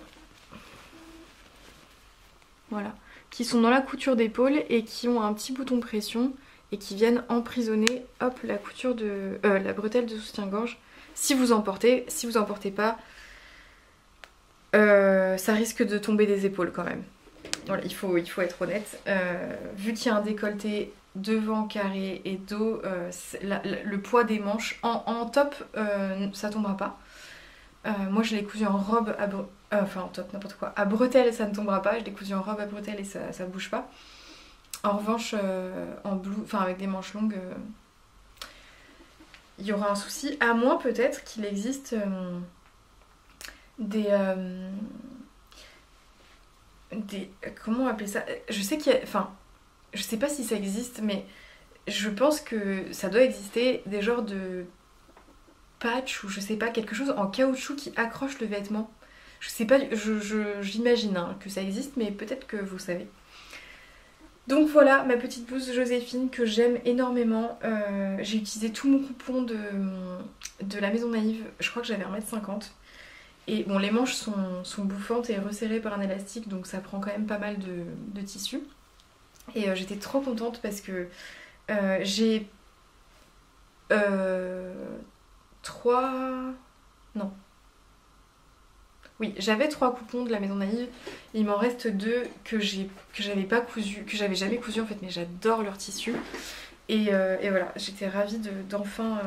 Voilà. Qui sont dans la couture d'épaule et qui ont un petit bouton pression et qui viennent emprisonner, hop, la couture de... la bretelle de soutien-gorge. Si vous en portez, si vous en portez pas, ça risque de tomber des épaules quand même. Voilà, il faut être honnête. Vu qu'il y a un décolleté devant carré et dos, le poids des manches en top, ça tombera pas. Moi je l'ai cousu en robe enfin en top, n'importe quoi. À bretelles ça ne tombera pas, je l'ai cousu en robe à bretelles et ça bouge pas. En revanche, en blue, enfin avec des manches longues, il y aura un souci. À moins peut-être qu'il existe des... Comment appeler ça? Je sais qu'il y a... Enfin, je sais pas si ça existe, mais je pense que ça doit exister des genres de patch ou je sais pas, quelque chose en caoutchouc qui accroche le vêtement. Je sais pas, j'imagine hein, que ça existe, mais peut-être que vous savez. Donc voilà ma petite blouse Joséphine que j'aime énormément. J'ai utilisé tout mon coupon de la Maison Naïve, je crois que j'avais 1,50 m. Et bon, les manches sont bouffantes et resserrées par un élastique, donc ça prend quand même pas mal de tissu. Et j'étais trop contente parce que j'ai 3... Non. Oui, j'avais 3 coupons de la Maison Naïve. Il m'en reste 2 que j'avais pas cousu, que j'avais jamais cousu en fait, mais j'adore leur tissu. Et voilà, j'étais ravie d'enfin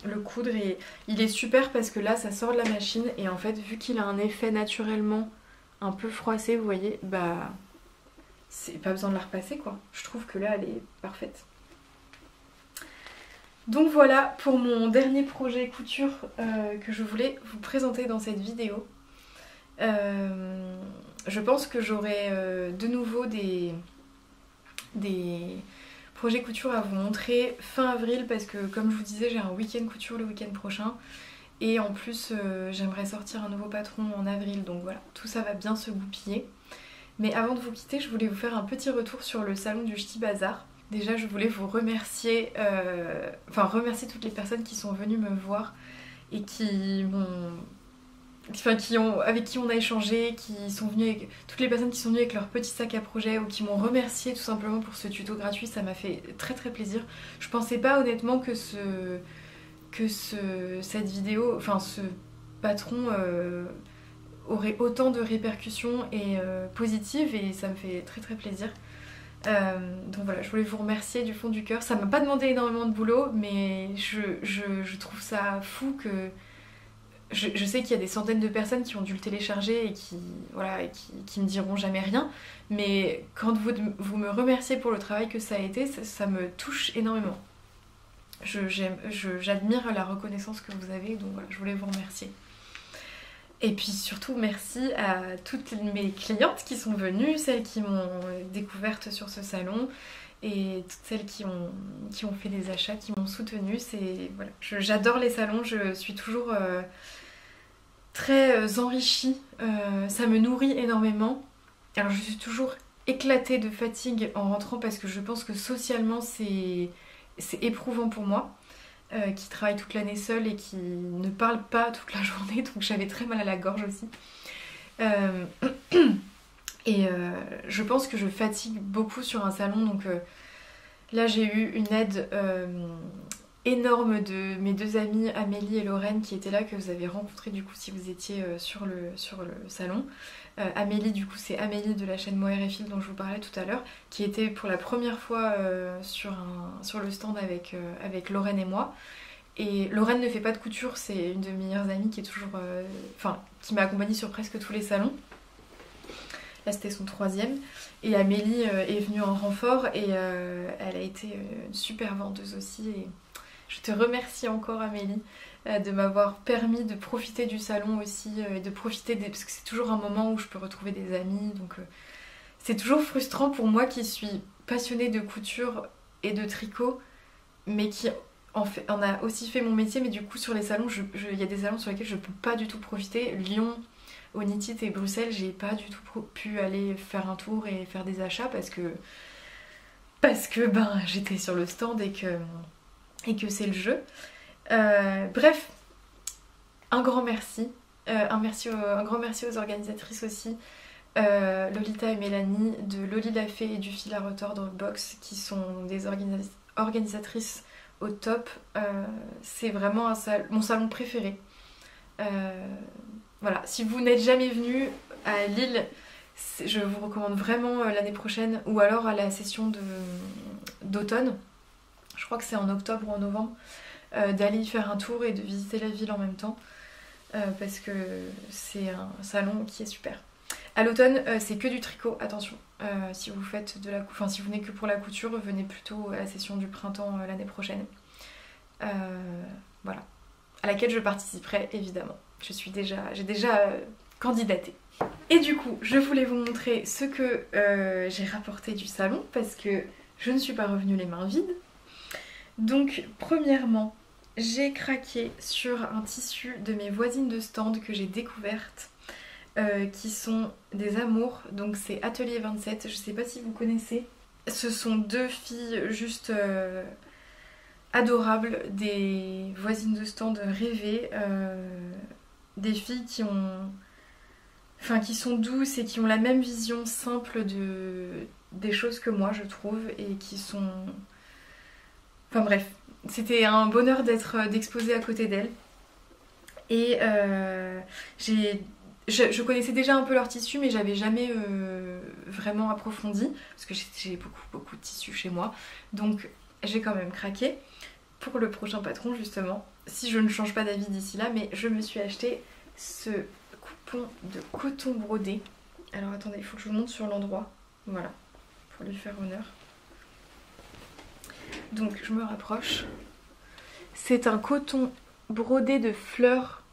le coudre. Et il est super parce que là, ça sort de la machine. Et en fait, vu qu'il a un effet naturellement un peu froissé, vous voyez, bah... c'est pas besoin de la repasser quoi. Je trouve que là, elle est parfaite. Donc voilà pour mon dernier projet couture que je voulais vous présenter dans cette vidéo. Je pense que j'aurai de nouveau des projets couture à vous montrer fin avril parce que comme je vous disais j'ai un week-end couture le week-end prochain et en plus j'aimerais sortir un nouveau patron en avril, donc voilà, tout ça va bien se goupiller. Mais avant de vous quitter, je voulais vous faire un petit retour sur le salon du Ch'ti Bazar. Déjà je voulais vous remercier, remercier toutes les personnes qui sont venues me voir et qui m'ont... avec qui on a échangé, qui sont venues avec... toutes les personnes qui sont venues avec leur petit sac à projet ou qui m'ont remercié tout simplement pour ce tuto gratuit, ça m'a fait très très plaisir. Je pensais pas honnêtement que cette vidéo, enfin ce patron aurait autant de répercussions et positives et ça me fait très très plaisir. Donc voilà, je voulais vous remercier du fond du cœur. Ça m'a pas demandé énormément de boulot, mais je trouve ça fou que... Je sais qu'il y a des centaines de personnes qui ont dû le télécharger et qui me diront jamais rien, mais quand vous me remerciez pour le travail que ça a été, ça me touche énormément. J'admire la reconnaissance que vous avez, donc voilà, je voulais vous remercier. Et puis surtout merci à toutes mes clientes qui sont venues, celles qui m'ont découverte sur ce salon et toutes celles qui ont fait des achats, qui m'ont soutenue. Voilà. J'adore les salons, je suis toujours très enrichi, ça me nourrit énormément. Alors je suis toujours éclatée de fatigue en rentrant parce que je pense que socialement c'est éprouvant pour moi, qui travaille toute l'année seule et qui ne parle pas toute la journée, donc j'avais très mal à la gorge aussi. Euh, je pense que je fatigue beaucoup sur un salon, donc là j'ai eu une aide énorme de mes deux amies Amélie et Lorraine qui étaient là, que vous avez rencontré du coup si vous étiez sur le salon. Amélie du coup c'est Amélie de la chaîne Mohair et Fil dont je vous parlais tout à l'heure, qui était pour la première fois sur le stand avec Lorraine et moi. Et Lorraine ne fait pas de couture, c'est une de mes meilleures amies qui est toujours, qui m'a accompagnée sur presque tous les salons. Là c'était son 3e. Et Amélie est venue en renfort et elle a été une super vendeuse aussi. Et je te remercie encore Amélie de m'avoir permis de profiter du salon aussi et de profiter parce que c'est toujours un moment où je peux retrouver des amis. Donc c'est toujours frustrant pour moi qui suis passionnée de couture et de tricot, mais qui en a aussi fait mon métier. Mais du coup sur les salons, il y a des salons sur lesquels je peux pas du tout profiter. Lyon, Onitit et Bruxelles, j'ai pas du tout pu aller faire un tour et faire des achats parce que ben j'étais sur le stand et que c'est le jeu. Bref, un grand merci. Un grand merci aux organisatrices aussi, Lolita et Mélanie de Loli la Fée et du Fil à retordre Box, qui sont des organisatrices au top. C'est vraiment mon salon préféré. Voilà, si vous n'êtes jamais venu à Lille, je vous recommande vraiment l'année prochaine, ou alors à la session d'automne, je crois que c'est en octobre ou en novembre, d'aller y faire un tour et de visiter la ville en même temps, parce que c'est un salon qui est super. À l'automne, c'est que du tricot, attention. Si vous faites si vous venez que pour la couture, venez plutôt à la session du printemps l'année prochaine. Voilà, à laquelle je participerai évidemment. J'ai déjà candidaté. Et du coup, je voulais vous montrer ce que j'ai rapporté du salon parce que je ne suis pas revenue les mains vides. Donc, premièrement, j'ai craqué sur un tissu de mes voisines de stand que j'ai découverte, qui sont des amours. Donc, c'est Atelier 27. Je sais pas si vous connaissez. Ce sont deux filles juste adorables, des voisines de stand rêvées. Des filles qui sont douces et qui ont la même vision simple des choses que moi je trouve, et qui sont... Enfin bref, c'était un bonheur d'exposer à côté d'elles. Et je connaissais déjà un peu leur tissu, mais j'avais jamais vraiment approfondi, parce que j'ai beaucoup de tissus chez moi. Donc j'ai quand même craqué pour le prochain patron justement, si je ne change pas d'avis d'ici là, mais je me suis acheté ce coupon de coton brodé. Alors attendez, il faut que je vous montre sur l'endroit, voilà, pour lui faire honneur. Donc je me rapproche. C'est un coton brodé de fleurs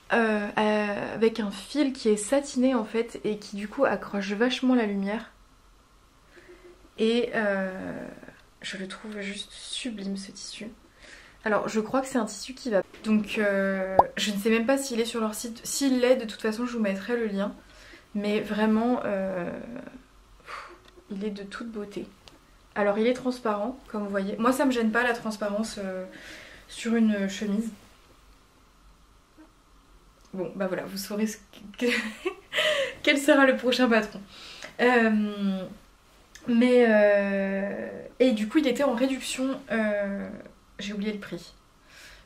avec un fil qui est satiné en fait, et qui du coup accroche vachement la lumière. Et je le trouve juste sublime ce tissu. Alors je crois que c'est un tissu qui va... Donc je ne sais même pas s'il est sur leur site. S'il l'est, de toute façon je vous mettrai le lien. Mais vraiment, il est de toute beauté. Alors il est transparent, comme vous voyez. Moi ça me gêne pas la transparence sur une chemise. Bon bah voilà, vous saurez quel sera le prochain patron. Et du coup il était en réduction, j'ai oublié le prix.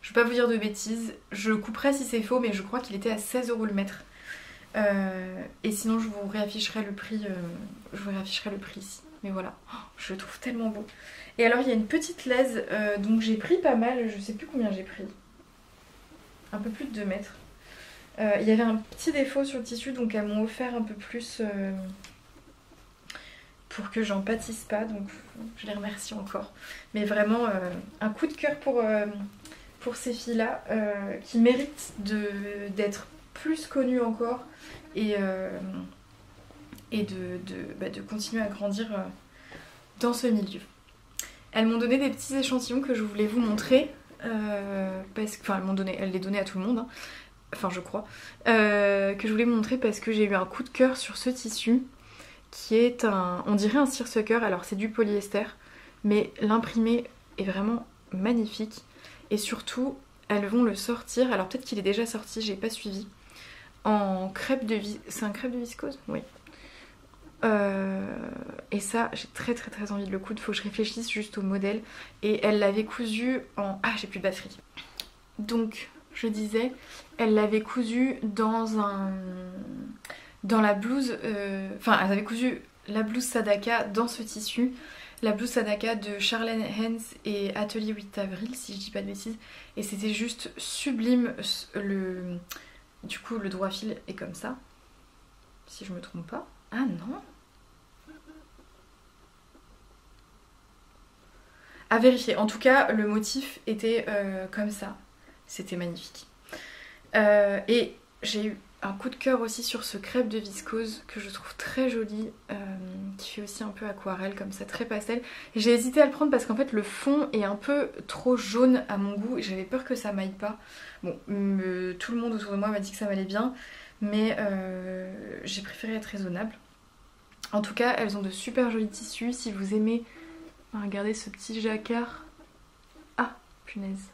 Je vais pas vous dire de bêtises, je couperai si c'est faux, mais je crois qu'il était à 16 € le mètre. Et sinon je vous réafficherai le prix, ici. Mais voilà, oh, je le trouve tellement beau. Et alors il y a une petite laise, donc j'ai pris pas mal, je sais plus combien j'ai pris. Un peu plus de 2 mètres. Il y avait un petit défaut sur le tissu, donc elles m'ont offert un peu plus pour que j'en pâtisse pas, donc je les remercie encore. Mais vraiment un coup de cœur pour ces filles-là, qui méritent d'être plus connues encore, et de continuer à grandir dans ce milieu. Elles m'ont donné des petits échantillons que je voulais vous montrer, elles les donnaient à tout le monde, hein, enfin je crois, que je voulais montrer parce que j'ai eu un coup de cœur sur ce tissu qui est on dirait un seersucker, alors c'est du polyester, mais l'imprimé est vraiment magnifique et surtout elles vont le sortir, alors peut-être qu'il est déjà sorti, j'ai pas suivi, en crêpe de viscose, c'est un crêpe de viscose? Oui. Et ça, j'ai très très très envie de le coudre, faut que je réfléchisse juste au modèle. Et elle l'avait cousu en... Ah, j'ai plus de batterie. Donc, je disais, elle l'avait cousu dans la blouse... Enfin, elle avait cousu la blouse Sadaka dans ce tissu. La blouse Sadaka de Charlène Hens et Atelier 8 Avril, si je dis pas de bêtises. Et c'était juste sublime. Du coup, le droit fil est comme ça. Si je me trompe pas. Ah non. À vérifier. En tout cas, le motif était comme ça. C'était magnifique. Et j'ai eu un coup de cœur aussi sur ce crêpe de viscose que je trouve très joli, qui fait aussi un peu aquarelle comme ça, très pastel. J'ai hésité à le prendre parce qu'en fait le fond est un peu trop jaune à mon goût et j'avais peur que ça m'aille pas. Bon, tout le monde autour de moi m'a dit que ça m'allait bien, mais j'ai préféré être raisonnable. En tout cas, elles ont de super jolis tissus. Si vous aimez, regardez ce petit jacquard. Ah, punaise.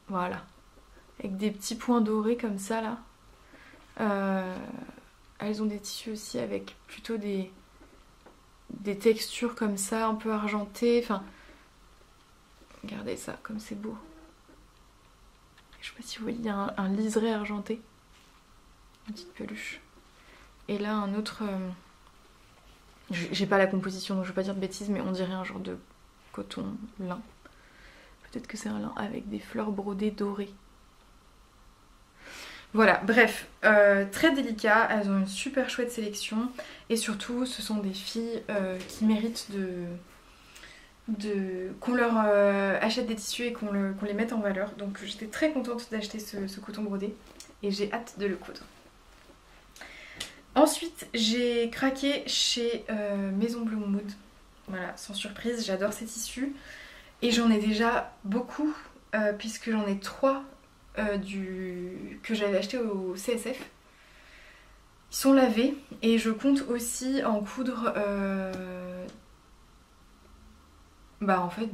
Voilà. Avec des petits points dorés comme ça là. Elles ont des tissus aussi avec plutôt des textures comme ça, un peu argentées. Enfin, regardez ça, comme c'est beau. Je sais pas si vous voyez, il y a un liseré argenté. Une petite peluche. Et là un autre... J'ai pas la composition donc je vais pas dire de bêtises, mais on dirait un genre de coton lin. Peut-être que c'est un lin avec des fleurs brodées dorées. Voilà, bref, très délicat, elles ont une super chouette sélection et surtout ce sont des filles qui méritent qu'on leur achète des tissus et qu'on les mette en valeur. Donc j'étais très contente d'acheter ce coton brodé et j'ai hâte de le coudre. Ensuite, j'ai craqué chez Maison Bloom Mood. Voilà, sans surprise, j'adore ces tissus. Et j'en ai déjà beaucoup, puisque j'en ai 3 que j'avais acheté au CSF. Ils sont lavés et je compte aussi en coudre en fait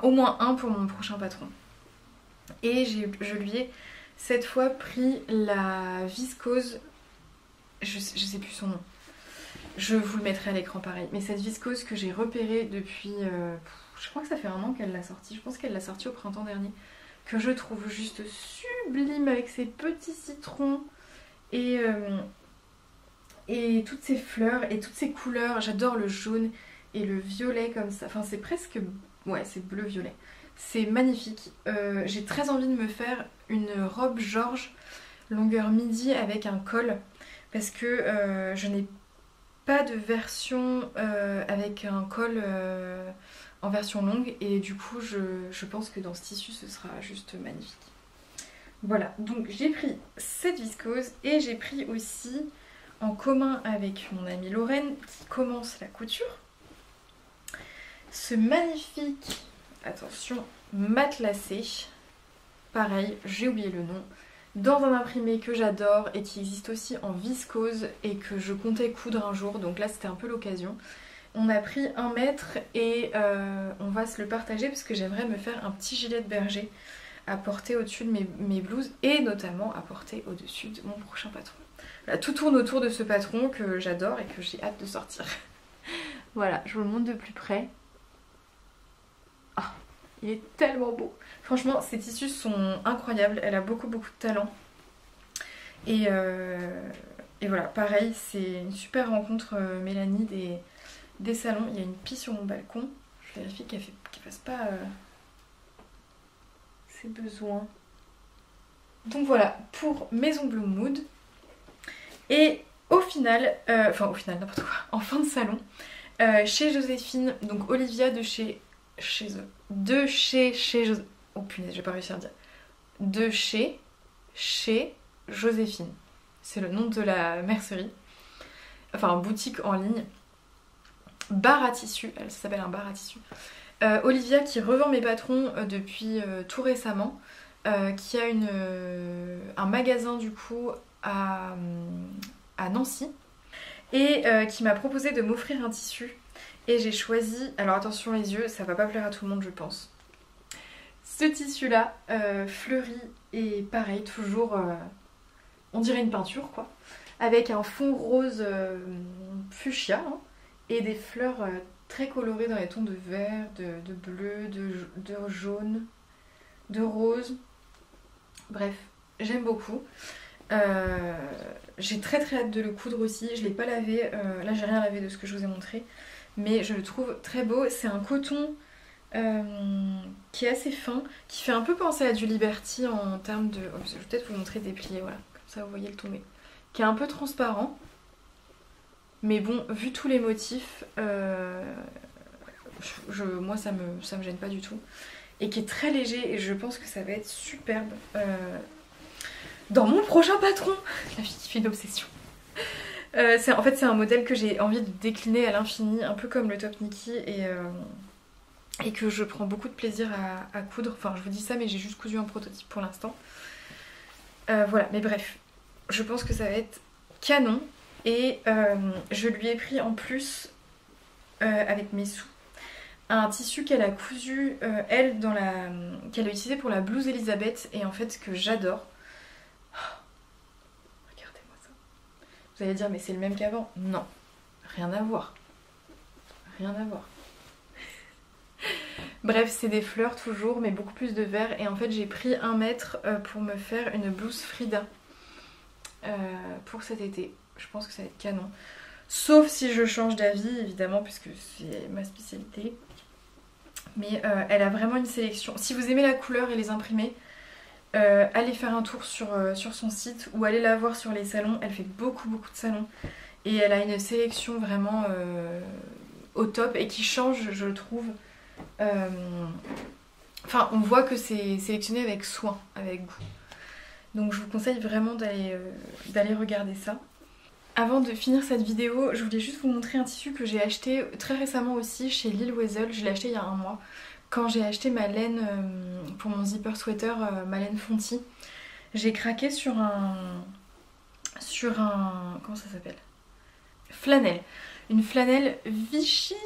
au moins un pour mon prochain patron. Et je lui ai cette fois pris la viscose. Je sais plus son nom. Je vous le mettrai à l'écran pareil. Mais cette viscose que j'ai repérée depuis... je crois que ça fait 1 an qu'elle l'a sortie. Je pense qu'elle l'a sortie au printemps dernier. Que je trouve juste sublime avec ses petits citrons. Et toutes ces fleurs et toutes ces couleurs. J'adore le jaune et le violet comme ça. Enfin c'est presque... Ouais, c'est bleu-violet. C'est magnifique. J'ai très envie de me faire une robe Georges longueur midi avec un col. Parce que je n'ai pas de version avec un col en version longue. Et du coup, je pense que dans ce tissu, ce sera juste magnifique. Voilà, donc j'ai pris cette viscose. Et j'ai pris aussi, en commun avec mon amie Lorraine, qui commence la couture, ce magnifique, attention, matelassé. Pareil, j'ai oublié le nom. Dans un imprimé que j'adore et qui existe aussi en viscose et que je comptais coudre un jour, donc là c'était un peu l'occasion. On a pris 1 mètre et on va se le partager parce que j'aimerais me faire un petit gilet de berger à porter au-dessus de mes blouses et notamment à porter au-dessus de mon prochain patron. Voilà, tout tourne autour de ce patron que j'adore et que j'ai hâte de sortir. Voilà, je vous le montre de plus près. Ah, il est tellement beau. Franchement, ces tissus sont incroyables. Elle a beaucoup de talent. Et voilà, pareil, c'est une super rencontre, Mélanie, des salons. Il y a une pie sur mon balcon. Je vérifie qu'elle fasse pas ses besoins. Donc voilà, pour Maison Bloom Mood. Et au final, n'importe quoi, en fin de salon, chez Joséphine, donc Olivia de chez oh punaise, j'ai pas réussi à dire. Chez Joséphine. C'est le nom de la mercerie. Enfin, boutique en ligne. Bar à tissu. Elle s'appelle un bar à tissu. Olivia qui revend mes patrons depuis tout récemment. qui a un magasin du coup à Nancy et qui m'a proposé de m'offrir un tissu. Et j'ai choisi, alors attention les yeux, ça va pas plaire à tout le monde je pense. Ce tissu là, fleuri et pareil, toujours, on dirait une peinture quoi. Avec un fond rose fuchsia hein, et des fleurs très colorées dans les tons de vert, de bleu, de jaune, de rose. Bref, j'aime beaucoup. J'ai très hâte de le coudre aussi. Je l'ai pas lavé, là j'ai rien lavé de ce que je vous ai montré. Mais je le trouve très beau. C'est un coton qui est assez fin, qui fait un peu penser à du Liberty en termes de... Oh, je vais peut-être vous montrer déplié, voilà. Comme ça vous voyez le tombé. Qui est un peu transparent. Mais bon, vu tous les motifs, moi ça me gêne pas du tout. Et qui est très léger et je pense que ça va être superbe dans mon prochain patron. La fille qui fait une obsession. En fait c'est un modèle que j'ai envie de décliner à l'infini, un peu comme le top Nikki et que je prends beaucoup de plaisir à coudre. Enfin je vous dis ça mais j'ai juste cousu un prototype pour l'instant. Voilà, mais bref, je pense que ça va être canon et je lui ai pris en plus avec mes sous un tissu qu'elle a cousu elle qu'elle a utilisé pour la blouse Elisabeth et en fait que j'adore. Regardez-moi ça. Vous allez dire mais c'est le même qu'avant. Non, rien à voir. Rien à voir. Bref, c'est des fleurs toujours mais beaucoup plus de vert et en fait j'ai pris 1 mètre pour me faire une blouse Frida pour cet été. Je pense que ça va être canon. Sauf si je change d'avis évidemment puisque c'est ma spécialité. Mais elle a vraiment une sélection. Si vous aimez la couleur et les imprimés, allez faire un tour sur son site ou allez la voir sur les salons. Elle fait beaucoup de salons. Et elle a une sélection vraiment au top et qui change, je trouve. Enfin, on voit que c'est sélectionné avec soin, avec goût. Donc je vous conseille vraiment d'aller regarder ça. Avant de finir cette vidéo, je voulais juste vous montrer un tissu que j'ai acheté très récemment aussi chez Lil Weasel. Je l'ai acheté il y a 1 mois. Quand j'ai acheté ma laine pour mon zipper sweater, ma laine Fonty, j'ai craqué sur un... Comment ça s'appelle? Flanelle. Une flanelle Vichy.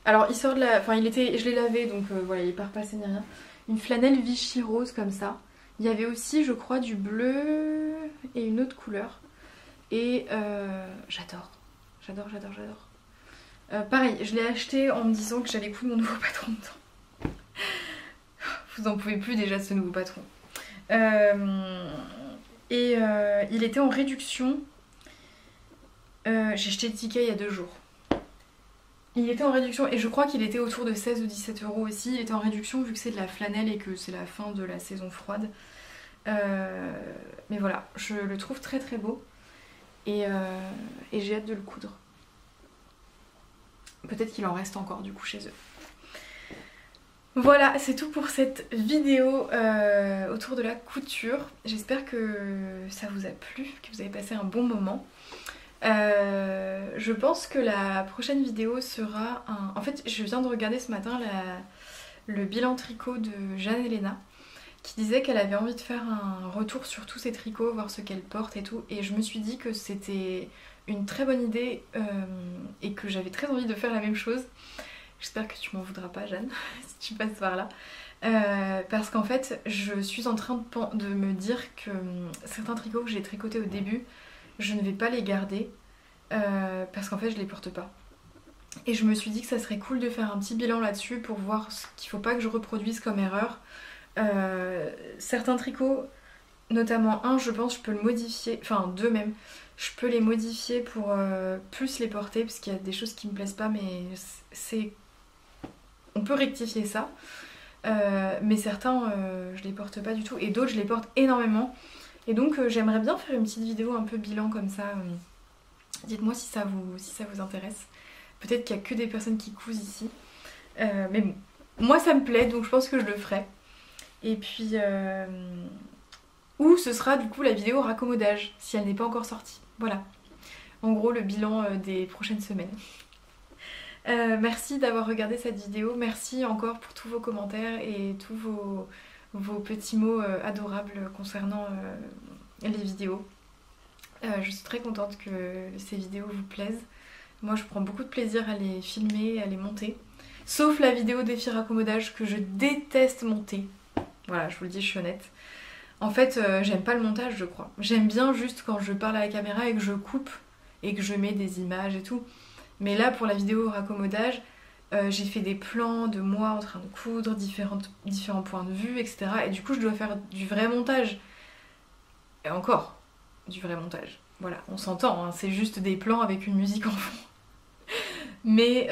Alors il sort de la... Enfin je l'ai lavé donc voilà, il est pas repassé ni rien. Une flanelle Vichy rose comme ça. Il y avait aussi je crois du bleu et une autre couleur. Et j'adore. Pareil, je l'ai acheté en me disant que j'allais coudre mon nouveau patron dedans. Vous en pouvez plus déjà de ce nouveau patron. Il était en réduction. J'ai acheté le ticket il y a 2 jours. Il était en réduction et je crois qu'il était autour de 16 ou 17 € aussi. Il était en réduction vu que c'est de la flanelle et que c'est la fin de la saison froide. Mais voilà, je le trouve très beau. Et j'ai hâte de le coudre. Peut-être qu'il en reste encore du coup chez eux. Voilà, c'est tout pour cette vidéo autour de la couture. J'espère que ça vous a plu, que vous avez passé un bon moment. Je pense que la prochaine vidéo sera un... En fait, je viens de regarder ce matin le bilan tricot de Jeanne-Hélène qui disait qu'elle avait envie de faire un retour sur tous ses tricots, voir ce qu'elle porte et tout. Et je me suis dit que c'était une très bonne idée et que j'avais très envie de faire la même chose. J'espère que tu m'en voudras pas, Jeanne, si tu passes par là. Parce qu'en fait, je suis en train de me dire que certains tricots que j'ai tricotés au début, je ne vais pas les garder parce qu'en fait, je les porte pas. Et je me suis dit que ça serait cool de faire un petit bilan là-dessus pour voir ce qu'il faut pas que je reproduise comme erreur. Certains tricots, notamment un, je pense je peux le modifier, enfin 2 même, je peux les modifier pour plus les porter parce qu'il y a des choses qui me plaisent pas mais on peut rectifier ça. Mais certains je les porte pas du tout et d'autres je les porte énormément et donc j'aimerais bien faire une petite vidéo un peu bilan comme ça. Dites-moi si ça vous intéresse. Peut-être qu'il n'y a que des personnes qui cousent ici. Mais bon, moi ça me plaît donc je pense que je le ferai. Et puis, ou ce sera du coup la vidéo raccommodage, si elle n'est pas encore sortie. Voilà, en gros le bilan des prochaines semaines. Merci d'avoir regardé cette vidéo, merci encore pour tous vos commentaires et tous vos vos petits mots adorables concernant les vidéos. Je suis très contente que ces vidéos vous plaisent. Moi je prends beaucoup de plaisir à les filmer, à les monter. Sauf la vidéo défi raccommodage que je déteste monter. Voilà, je vous le dis, je suis honnête. En fait, j'aime pas le montage, je crois. J'aime bien juste quand je parle à la caméra et que je coupe et que je mets des images et tout. Mais là, pour la vidéo raccommodage, j'ai fait des plans de moi en train de coudre, différents points de vue, etc. Et du coup, je dois faire du vrai montage. Et encore, du vrai montage. Voilà, on s'entend, hein, c'est juste des plans avec une musique en fond. Mais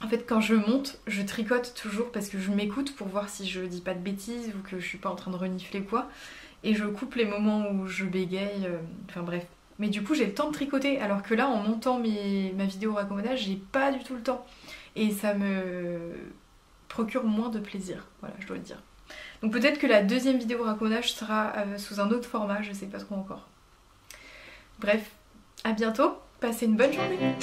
en fait, quand je monte, je tricote toujours parce que je m'écoute pour voir si je dis pas de bêtises ou que je suis pas en train de renifler quoi. Et je coupe les moments où je bégaye, enfin bref. Mais du coup, j'ai le temps de tricoter, alors que là, en montant ma vidéo raccommodage, j'ai pas du tout le temps. Et ça me procure moins de plaisir, voilà, je dois le dire. Donc peut-être que la deuxième vidéo raccommodage sera sous un autre format, je sais pas trop encore. Bref, à bientôt, passez une bonne journée.